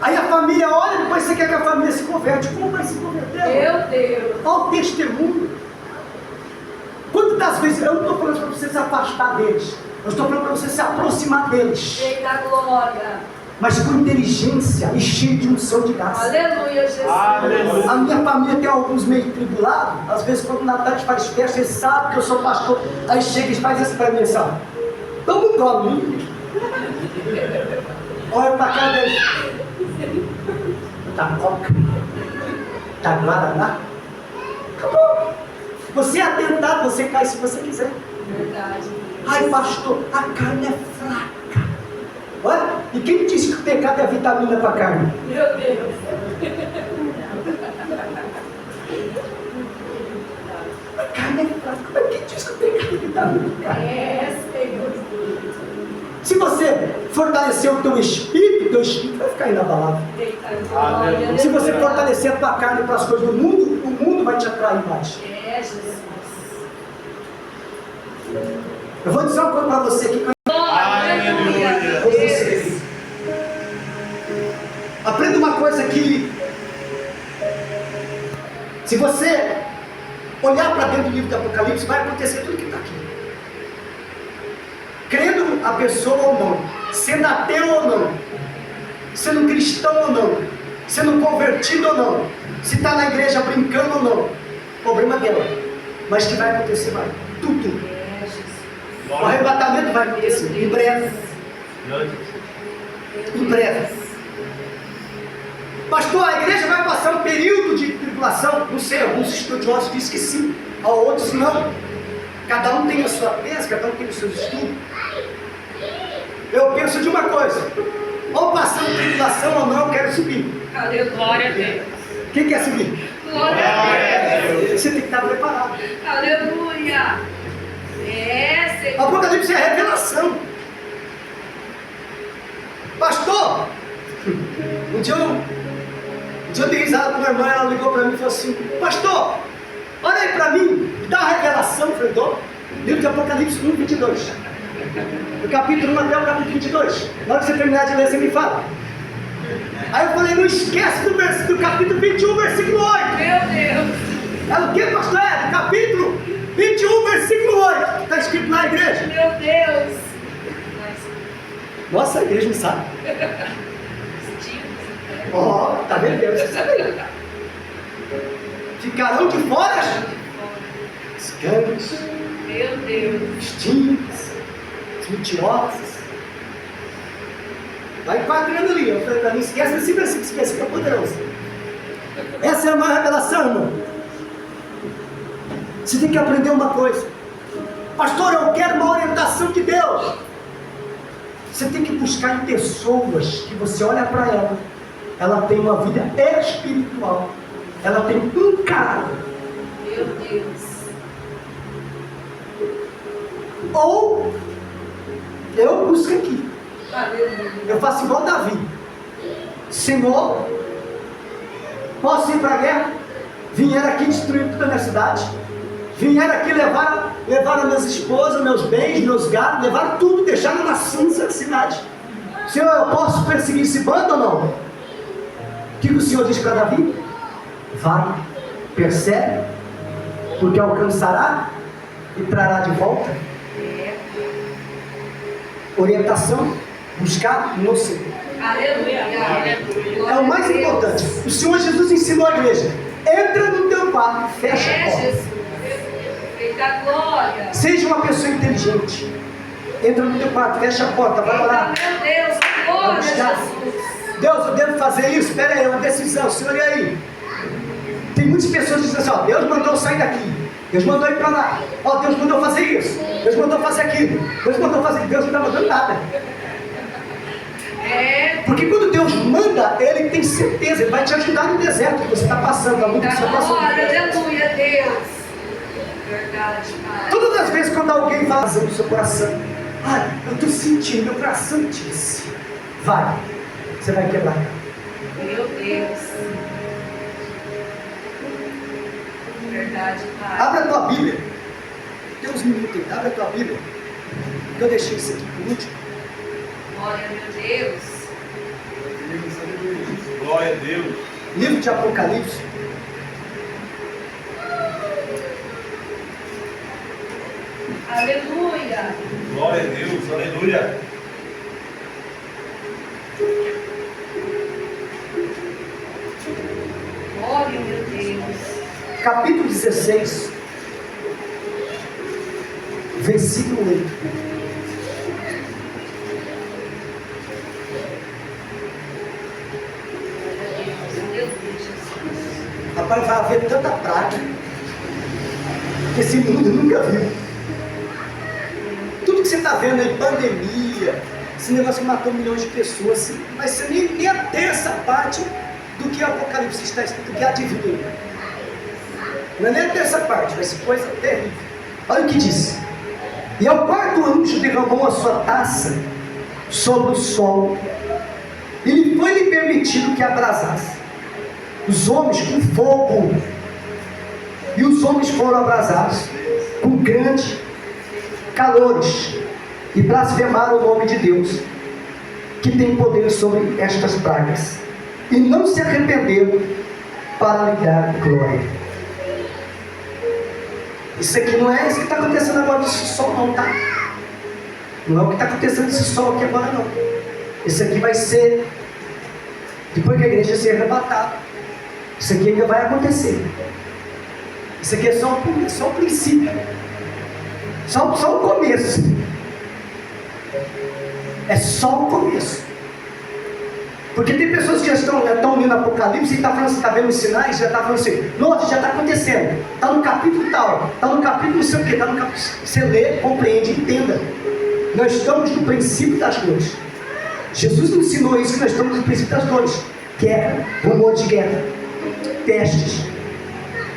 Aí a família olha e depois você quer que a família se converte. Como vai se converter? Meu Deus. Olha o testemunho. Quantas vezes, eu não estou falando para você se afastar deles, eu estou falando para você se aproximar deles, Eita, glória. mas com inteligência e cheio de unção de graça. Aleluia, Jesus. Aleluia. A minha família tem alguns meio tribulados. Às vezes quando o Natal faz festa, eles sabem que eu sou pastor. Aí chega e faz isso para mim, sabe? Toma um gole. Olha para cá deles. Tá coca. Tá guaraná. Acabou. Você é atentado, você cai se você quiser. Verdade. Ai pastor, a carne é fraca. Olha, e quem disse que o pecado é vitamina para a carne? Meu Deus. A carne é fraca. Mas quem disse que o pecado é vitamina para a carne? Senhor. Se você fortalecer o teu espírito vai ficar inabalável. Eita, glória. Se você fortalecer a tua carne para as coisas do mundo, o mundo vai te atrair mais. Jesus. Eu vou dizer uma coisa para você aqui. Aleluia. Você. Aprenda uma coisa que, se você olhar para dentro do livro do Apocalipse, vai acontecer tudo que está aqui. Crendo a pessoa ou não, sendo ateu ou não, sendo cristão ou não, sendo convertido ou não, se está na igreja brincando ou não, problema dela. Mas que vai acontecer, vai. Tudo. O arrebatamento vai acontecer em breve. Em breve. Pastor, a igreja vai passar um período de tribulação? Não sei, alguns estudiosos dizem que sim, outros não. Cada um tem a sua tese, cada um tem os seus estudos. Eu penso de uma coisa: ou passando tribulação ou não, eu quero subir. Aleluia. Glória a Deus. Quem quer subir? Glória a Deus. Você tem que estar preparado. Aleluia. Senhor. Apocalipse é revelação. Pastor, um dia eu dei risada com uma irmã, ela ligou para mim e falou assim: pastor, olha aí para mim, dá a revelação. Eu falei: dou. Livro de Apocalipse 1, 22. Do capítulo 1 até o capítulo 22. Na hora que você terminar de ler, você me fala. Aí eu falei: não esquece do capítulo 21, versículo 8. Meu Deus. Ela: o que, pastor? É do capítulo 21, versículo 8. Está escrito na igreja. Meu Deus. Nossa, a igreja não sabe. Tá vendo? Deus sabe. Ficarão de fora escândalos, Meu Deus. estigmas, mentirosos. Vai enquadrando ali. Eu falei para mim: esquece esse versículo, esquece que é poderoso. Essa é a maior revelação, irmão. Você tem que aprender uma coisa: pastor, eu quero uma orientação de Deus. Você tem que buscar em pessoas que você olha para ela tem uma vida espiritual, ela tem um caráter. Meu Deus. Ou eu busco aqui. Aleluia. Eu faço igual Davi: Senhor, posso ir para a guerra? Vieram aqui destruir toda a minha cidade. Vieram aqui, levaram minhas esposas, meus bens, meus gatos, levaram tudo, deixaram na cinza da cidade. Senhor, eu posso perseguir esse bando ou não? O que o Senhor diz para Davi? Vai, persegue, porque alcançará e trará de volta. Orientação, buscar no Senhor. Aleluia. É o mais importante. O Senhor Jesus ensinou a igreja: entra no teu quarto, fecha a porta. Jesus. Eita glória. Seja uma pessoa inteligente. Entra no teu quarto, fecha a porta, vai orar. Meu Deus, glória, Jesus. Deus, eu devo fazer isso? Espera aí, é uma decisão. Senhor, e aí? Tem muitas pessoas que dizem assim: ó, Deus mandou eu sair daqui, Deus mandou ir para lá, ó, Deus mandou fazer isso, Deus mandou fazer aquilo, Deus mandou fazer. Deus não está mandando nada. Porque quando Deus manda, Ele tem certeza, Ele vai te ajudar no deserto que você está passando, na luta que você está passando. Aleluia, Deus. Verdade, Pai. Todas as vezes quando alguém fala no seu coração: ai, eu estou sentindo, meu coração disse, vai, você vai quebrar. Meu Deus. Verdade, Pai. Abra a tua Bíblia. Tem uns minutos aí, abre a tua Bíblia. Eu deixei isso aqui por último. Glória, meu Deus. Glória a Deus. Livro de Apocalipse. Aleluia. Glória a Deus. Aleluia. Glória, meu Deus. Capítulo 16. Versículo 8. Rapaz, vai haver tanta praga que esse mundo nunca viu. Tudo que você está vendo aí, pandemia, esse negócio que matou milhões de pessoas, assim, vai ser nem a terça parte do que o Apocalipse está escrito, do que adivinha. Não é nem a terça parte, vai ser coisa terrível. Olha o que diz: e ao quarto anjo derramou a sua taça sobre o sol, e lhe foi-lhe permitido que abrasasse os homens com fogo, e os homens foram abrasados com grandes calores, e blasfemaram o nome de Deus, que tem poder sobre estas pragas, e não se arrependeram para lhe dar glória. Isso aqui não é isso que está acontecendo agora nesse sol não, tá? Não é o que está acontecendo nesse sol aqui agora não. Isso aqui vai ser depois que a igreja ser arrebatada. Isso aqui ainda vai acontecer. Isso aqui é só o princípio, só o começo. É só o começo. Porque tem pessoas que já estão lendo Apocalipse e está vendo os sinais, já está falando assim: nossa, já está acontecendo, está no capítulo tal, está no capítulo não sei o que, está no capítulo. Você lê, compreende, entenda. Nós estamos no princípio das dores. Jesus nos ensinou isso, que nós estamos no princípio das dores. Guerra, rumor de guerra, pestes.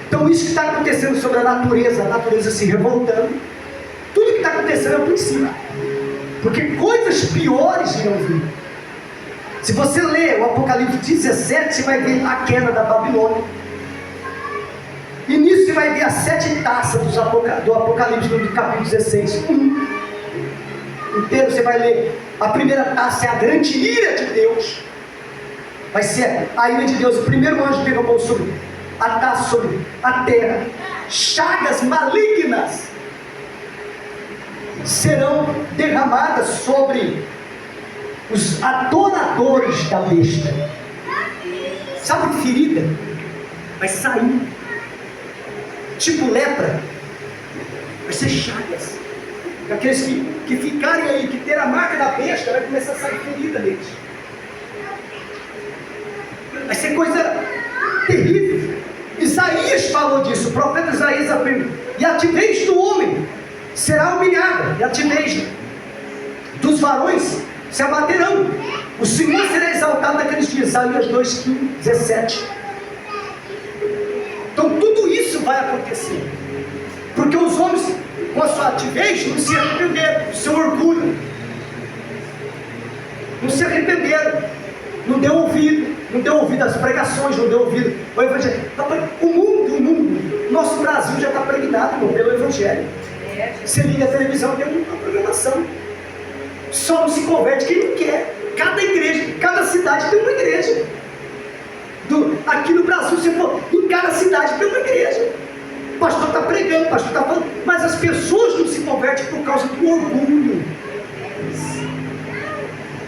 Então isso que está acontecendo sobre a natureza se revoltando, tudo que está acontecendo é o princípio. Porque coisas piores irão vir. Se você ler o Apocalipse 17, você vai ver a queda da Babilônia. E nisso você vai ver as 7 taças do Apocalipse, do capítulo 16. Inteiro você vai ler. A primeira taça é a grande ira de Deus. Vai ser a ira de Deus. O primeiro anjo derramou sobre a taça, sobre a terra. Chagas malignas serão derramadas sobre os adoradores da besta. Sabe, ferida vai sair, tipo lepra, vai ser chagas. Aqueles que ficarem aí, que ter a marca da besta, vai começar a sair ferida deles. Vai ser coisa terrível. Isaías falou disso, o profeta Isaías afirma: e a timidez do homem será humilhada, e a timidez dos varões se abaterão. O Senhor será exaltado naqueles dias. Isaías 2:15, 17. Então tudo isso vai acontecer, porque os homens, com a sua altivez, não se arrependeram do seu orgulho, não se arrependeram, não deu ouvido às pregações, não deu ouvido ao evangelho. O mundo Brasil já está pregnado, irmão, pelo Evangelho. É, Você liga a televisão, tem uma programação. Só não se converte quem não quer. Cada igreja, cada cidade tem uma igreja. Aqui no Brasil, você for, em cada cidade tem uma igreja. O pastor está pregando, o pastor está falando, mas as pessoas não se convertem por causa do orgulho.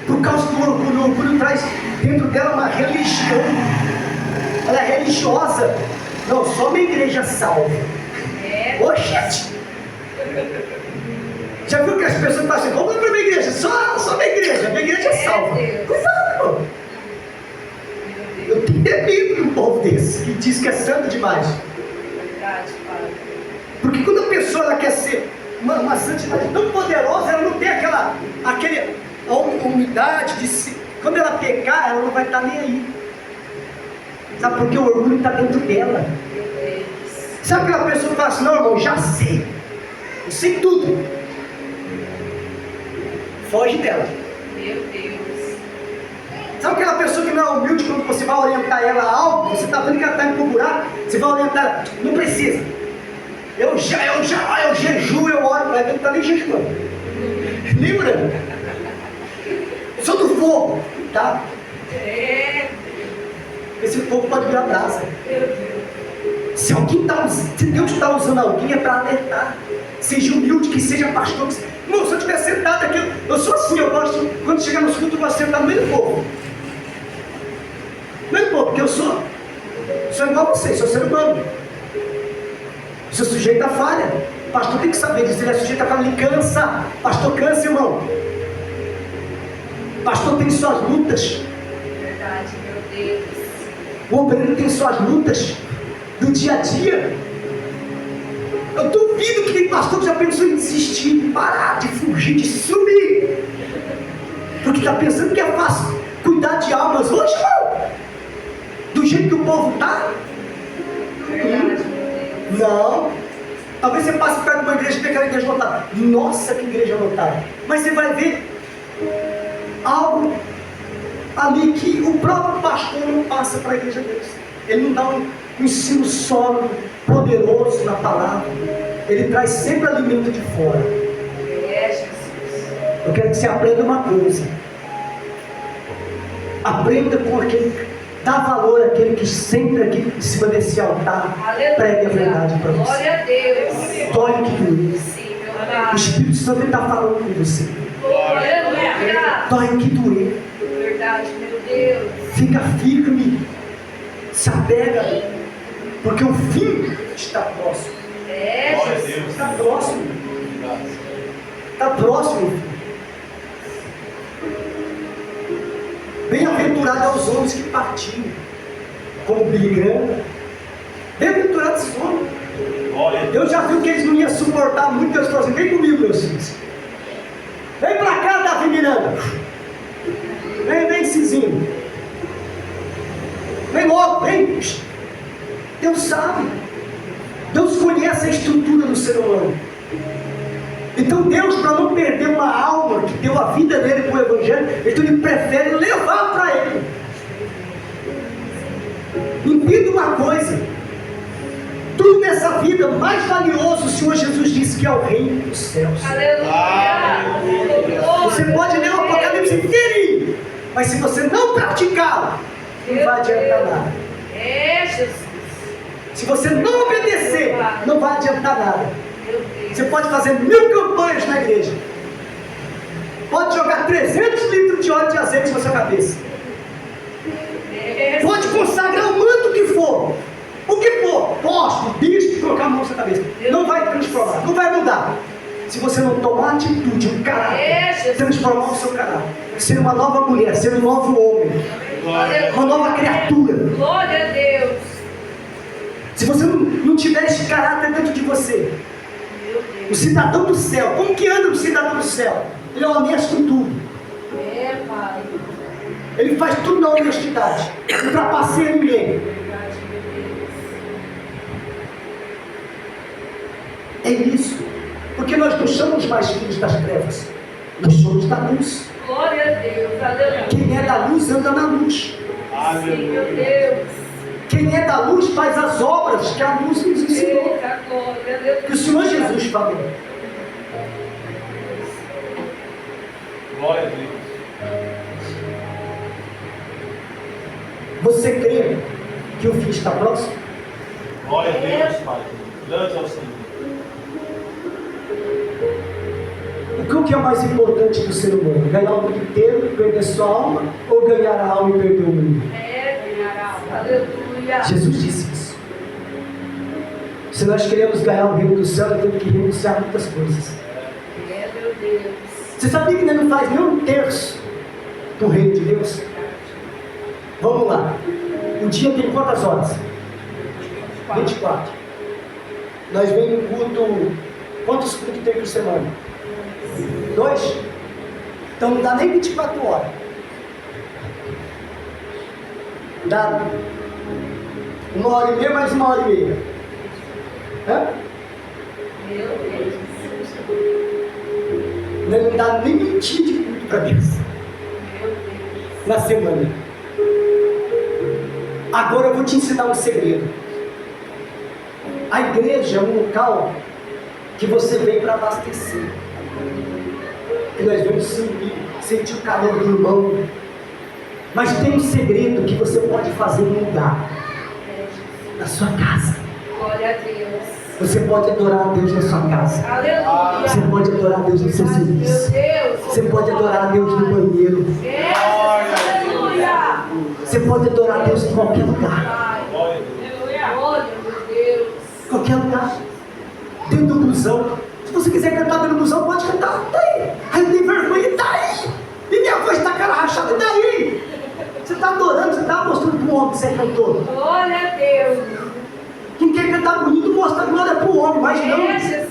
Por causa do orgulho. O orgulho traz dentro dela uma religião. Ela é religiosa. Não, só uma igreja salva. Oxente! Já viu que as pessoas falam assim, vamos para a minha igreja, só minha igreja salva. Cuidado, irmão. Eu tenho medo de um povo desse, que diz que é santo demais. verdade, Pai. Porque quando a pessoa ela quer ser uma santidade tão poderosa, ela não tem a humildade de se... Quando ela pecar, ela não vai estar nem aí. Sabe por que o orgulho está dentro dela? Meu Deus. Sabe aquela pessoa que fala assim, não, irmão, já sei. Eu sei tudo. Foge dela. Meu Deus. Sabe aquela pessoa que não é humilde quando você vai orientar ela a algo? Você está vendo que ela está indo pro buraco? Você vai orientar ela, não precisa. Eu jejuo, eu oro, vai ver que está nem jejuando. Nem orando. Eu sou do fogo, tá? Esse fogo pode virar brasa. Meu Deus. Se Deus está usando alguém é para alertar. Seja humilde, que seja pastor. Irmão, se eu estiver sentado aqui, eu sou assim, eu gosto, quando chegar no culto, eu vou sentar no meio do povo. No meio do povo, porque eu sou igual a vocês, sou ser humano. Sou sujeito a falha. O pastor tem que saber disso, ele é sujeito a falha, ele cansa. Pastor cansa, irmão. Pastor tem suas lutas. Verdade, meu Deus. O obreiro tem suas lutas do dia a dia. Eu duvido que tem pastor que já pensou em desistir, de parar, de fugir, de sumir. Porque está pensando que é fácil cuidar de almas hoje, irmão. Do jeito que o povo está. Verdade, meu Deus. Não. Talvez você passe perto de uma igreja e vê aquela igreja lotada. Nossa, que igreja lotada. Mas você vai ver algo ali que o próprio pastor não passa para a igreja deles. Ele não dá um ensino sólido, poderoso na palavra. Ele traz sempre alimento de fora. Jesus. Eu quero que você aprenda uma coisa. Aprenda com aquele, dá valor àquele que sempre aqui em cima desse altar pregue a verdade para você. Glória a Deus. Dói que doer. Sim, meu O Pai. Espírito Santo está falando com você. Aleluia. Dói que doer. Verdade, meu Deus. Fica firme. Se apega. Porque o fim está próximo. Glória a Jesus. Deus. Está próximo. Está próximo. Bem-aventurado aos homens que partilham. Como Billy Graham. Bem-aventurados esses homens. Glória a Deus. Deus já viu que eles não iam suportar muito. Deus falou assim, vem comigo, meus filhos. Vem pra cá, Davi Miranda. Vem, Cizinho. Vem logo, vem. Deus sabe. Deus conhece a estrutura do ser humano. Então Deus, para não perder uma alma que deu a vida dele para o Evangelho, então Ele prefere levar para Ele. Entenda uma coisa. Tudo nessa vida mais valioso, o Senhor Jesus disse que é o reino dos céus. Aleluia. Você pode ler o Apocalipse inteirinho, mas se você não praticá-lo, não vai adiantar nada. Jesus. Se você não obedecer, não vai adiantar nada. Meu Deus. Você pode fazer 1000 campanhas na igreja, pode jogar 300 litros de óleo de azeite na sua cabeça, pode consagrar o manto que for, o que for, poste, bispo, colocar a mão na sua cabeça, não vai transformar, não vai mudar. Se você não tomar atitude, um caráter, transformar o seu caráter, ser uma nova mulher, ser um novo homem, uma nova criatura. Glória a Deus. Se você não tiver esse caráter dentro de você, Meu Deus. o cidadão do céu, como que anda o cidadão do céu? Ele é honesto em tudo, Pai. ele faz tudo na honestidade, não trapaceia ninguém. Verdade, meu Deus. É isso, porque nós não somos mais filhos das trevas, nós somos da luz. Glória a Deus. Aleluia. Quem é da luz anda na luz. Sim, meu Deus. Quem quem é da luz faz as obras que a luz nos ensinou. Eita, glória a Deus. Que o Senhor Jesus falou. Glória a Deus. Você crê que o fim está próximo? Glória a Deus, Pai. Grande é o Senhor. O que é mais importante do ser humano? Ganhar o mundo inteiro e perder sua alma? Ou ganhar a alma e perder o mundo? Aleluia. Jesus disse isso. Se nós queremos ganhar o reino do céu, nós temos que renunciar a muitas coisas. Meu Deus. Você sabia que não faz nem um terço do reino de Deus? Vamos lá. O dia tem quantas horas? 24. Nós vemos no culto. Quantos cultos tem por semana? 2? Então não dá nem 24 horas. Dá 1h30 mais 1h30. Hã? Meu Deus. Não dá nem 20 de culto para Deus Meu Deus. na semana. Agora eu vou te ensinar um segredo. A igreja é um local que você vem para abastecer. Que nós vamos sentir o calor do irmão. Mas tem um segredo que você pode fazer no lugar, na sua casa. Glória a Deus. Você pode adorar a Deus na sua casa. Aleluia. Você pode adorar a Deus no seu serviço. Meu Deus. Você pode adorar a Deus no banheiro. Aleluia. Você pode adorar a Deus em qualquer lugar. Pai. Glória a Deus. Glória, meu Deus. Qualquer lugar. Dentro do busão. Se você quiser cantar dentro do busão, pode cantar. Tá aí. Aí tem vergonha, tá aí. E minha voz está cara rachada, daí. Você está adorando, você está mostrando para o homem que você é cantor. Glória a Deus. Quem quer cantar bonito mostra a glória para o homem, mas É não. Jesus.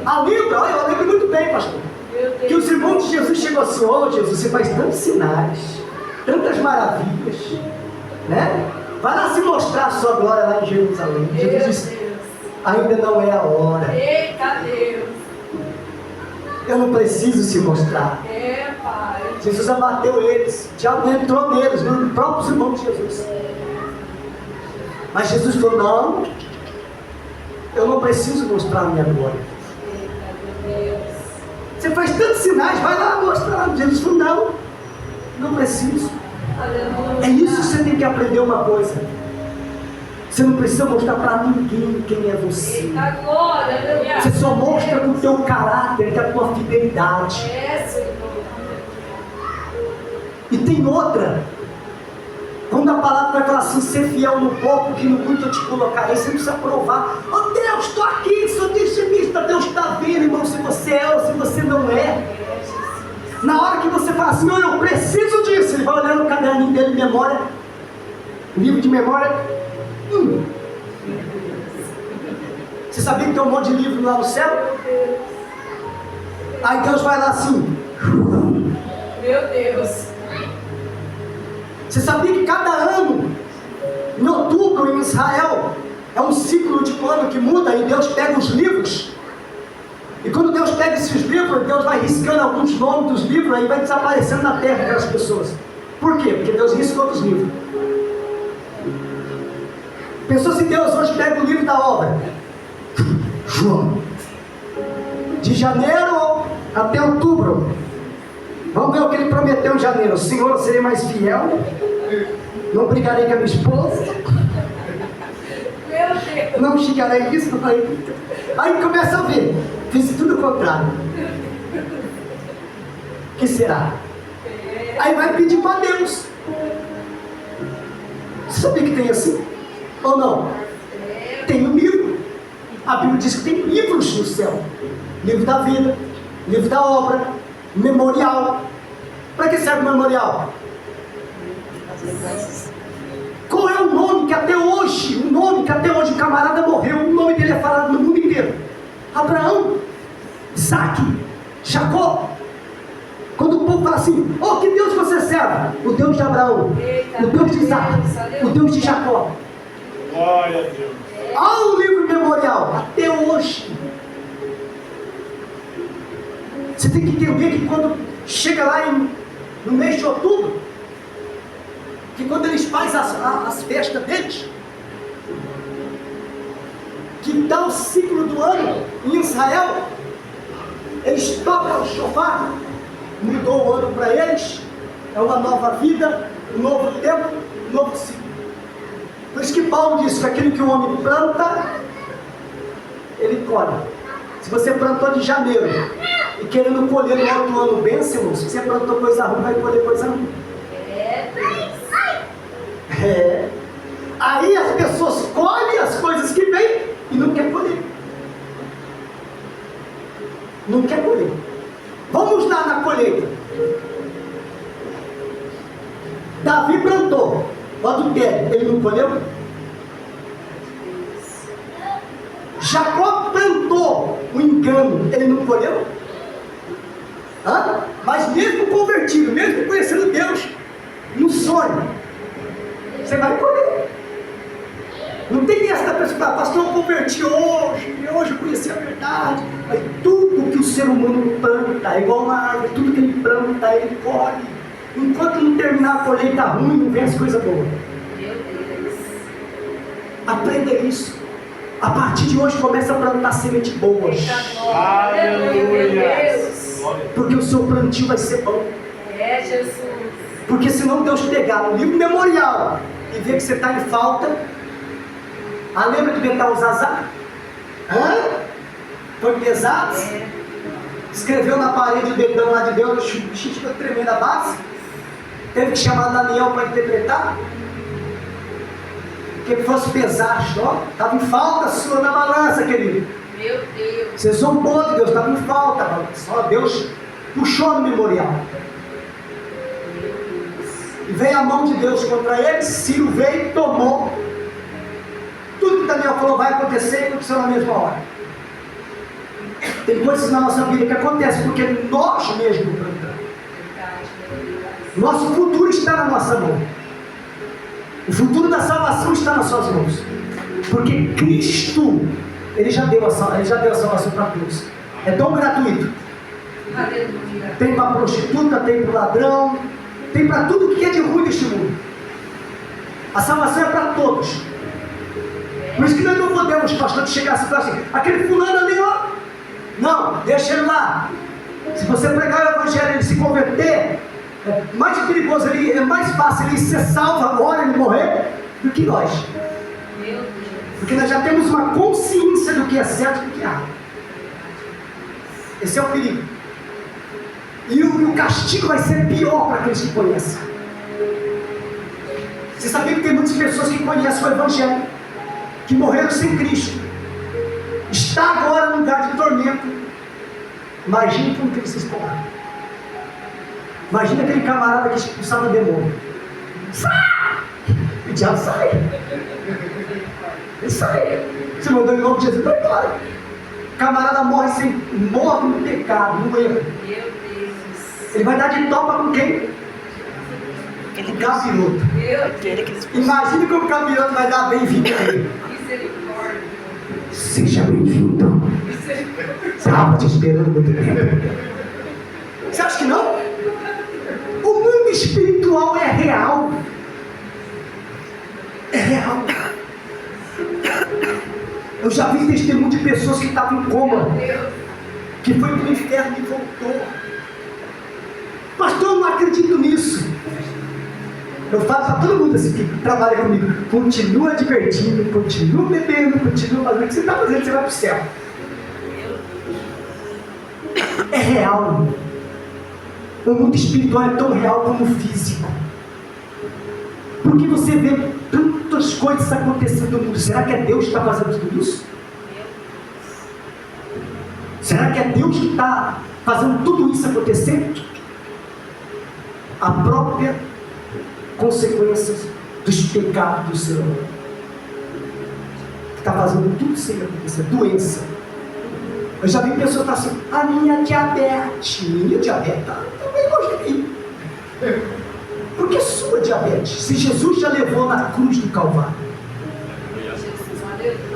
A Libra, olha, eu lembro muito bem, pastor. Meu Que os Deus. irmãos de Jesus chegou assim: ó Jesus, você faz tantos sinais, tantas maravilhas, né? Vai lá se mostrar a sua glória lá em Jerusalém. Meu Jesus Deus. disse: ainda não é a hora. Eita Deus. Eu não preciso se mostrar. É, Pai. Jesus abateu eles, o diabo entrou neles, nos próprios irmãos de Jesus. Mas Jesus falou: não, eu não preciso mostrar a minha glória. Eita, meu Deus. Você faz tantos sinais, vai lá mostrar. Jesus falou: não, não preciso. Aleluia. É isso que você tem que aprender uma coisa. Você não precisa mostrar para ninguém quem é você. Eita glória, aleluia. Você só mostra com o teu caráter, com a tua fidelidade. É, Senhor. E tem outra. Quando a palavra vai falar assim: ser fiel no pouco, que no muito eu te colocarei, você não precisa provar. Oh Deus, estou aqui, sou dizimista. Deus está vendo, irmão, se você é ou se você não é. Na hora que você fala assim: eu preciso disso, ele vai olhar no caderninho dele, memória, livro de memória. Você sabia que tem um monte de livro lá no céu? Aí Deus vai lá assim. Meu Deus. Você sabia que cada ano, em outubro, em Israel, é um ciclo de ano que muda e Deus pega os livros? E quando Deus pega esses livros, Deus vai riscando alguns nomes dos livros e vai desaparecendo na terra aquelas pessoas. Por quê? Porque Deus riscou os livros. Pensou se Deus hoje pega o livro da obra? João. De janeiro até outubro. Vamos ver o que ele prometeu em janeiro. Senhor, eu serei mais fiel. Não brigarei com a minha esposa. Meu Deus. Não xingarei isso. Aí começa a ver. Fiz tudo o contrário. O que será? Aí vai pedir para Deus. Você sabia que tem assim? Ou não? Tem um livro. A Bíblia diz que tem livros no céu. Livro da vida, livro da obra, memorial. Para que serve o memorial? Qual é o nome que até hoje, o camarada morreu, o nome dele é falado no mundo inteiro? Abraão, Isaac, Jacó. Quando o povo fala assim: oh, que Deus você serve? O Deus de Abraão, o Deus de Isaac, o Deus de Jacó. Glória a Deus. Há um livro memorial, até hoje. Você tem que entender que quando chega lá no mês de outubro, que quando eles fazem as festas deles, que dá o ciclo do ano em Israel, eles tocam o shofar, mudou o ano para eles, é uma nova vida, um novo tempo, um novo ciclo. Por isso que Paulo diz que aquilo que o homem planta, ele colhe. Se você plantou de janeiro e querendo colher no outro ano bênçãos, se você plantou coisa ruim, vai colher coisa ruim. Aí as pessoas colhem as coisas que vêm e não quer colher. Não quer colher. Vamos lá na colheita. Davi plantou o adultério, ele não colheu? Jacó plantou o engano, ele não colheu? Mas mesmo convertido, mesmo conhecendo Deus, no sonho, você vai colher. Não tem essa da pessoa, pastor, eu converti hoje eu conheci a verdade. Mas tudo que o ser humano planta, é igual uma árvore, tudo que ele planta, ele colhe. Enquanto não terminar a colheita ruim, não vem as coisas boas. Aprenda isso. A partir de hoje começa a plantar semente boas. Aleluia. Porque o seu plantio vai ser bom. Jesus. Porque senão Deus pegar no livro memorial e ver que você está em falta. Lembra de Betal Zazá? Foi pesado? Escreveu na parede o dedão lá de Deus, o bichinho ficou tremendo a base. Teve que chamar Daniel para interpretar. Que fosse pesar, estava em falta sua na balança, querido. Meu Deus. Você zombou de Deus, estava em falta, só Deus puxou no memorial. E veio a mão de Deus contra ele, Ciro veio e tomou. Tudo que Daniel falou vai acontecer e aconteceu na mesma hora. Tem coisas na nossa vida que acontecem porque nós mesmos plantamos. Nosso futuro está na nossa mão. O futuro da salvação está nas suas mãos. Porque Cristo, Ele já deu a salvação para todos. É tão gratuito. Aleluia. Tem para prostituta, tem para ladrão, tem para tudo que é de ruim neste mundo. A salvação é para todos. Por isso que nós não podemos, pastor, chegar assim e falar assim, aquele fulano ali, ó. Não, deixa ele lá. Se você pregar o evangelho e ele se converter, é mais perigoso, é mais fácil ele ser salvo agora, ele morrer, do que nós. Meu Deus. Porque nós já temos uma consciência do que é certo e do que é errado. Esse é o perigo. E o castigo vai ser pior para aqueles que conhecem. Você sabia que tem muitas pessoas que conhecem o evangelho, que morreram sem Cristo, está agora no lugar de tormento. Imagine como que eles se expõem. Imagina aquele camarada que expulsava o demônio. Sai! O diabo sai. Ele sai. Você mandou em nome de Jesus, vai embora. O camarada morre no pecado, no erro. Meu Deus. Ele vai dar de topa com quem? O capiroto. Imagina como o capiroto vai dar bem-vindo a ele. Misericórdia. Seja bem-vindo. Estava te esperando muito tempo. Você acha que não? O mundo espiritual é real. É real. Eu já vi testemunho de pessoas que estavam em coma, que foi para o inferno e voltou. Pastor, eu não acredito nisso. Eu falo para todo mundo assim que trabalha comigo, continua divertindo, continua bebendo, continua fazendo o que você está fazendo, você vai para o céu. É real. O mundo espiritual é tão real como o físico. Porque você vê tantas coisas acontecendo no mundo. Será que é Deus que está fazendo tudo isso? Será que é Deus que está fazendo tudo isso acontecer? A própria consequência dos pecados do ser humano, que está fazendo tudo isso acontecer. Doença. Eu já vi pessoas que falam assim, a minha diabetes. Minha diabetes também gosta de mim. Por que sua diabetes? Se Jesus já levou na cruz do Calvário.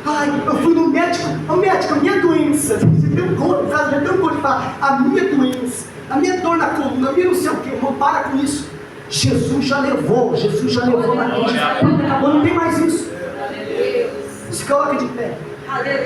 Ai, eu fui no médico, o médico, a minha doença. Você tem um corpo, já tem um corpo de falar, a minha doença, a minha dor na coluna, a minha não sei o que, irmão, para com isso. Jesus já levou na cruz. Pronto, acabou, não tem mais isso. Se coloca de pé. Aleluia.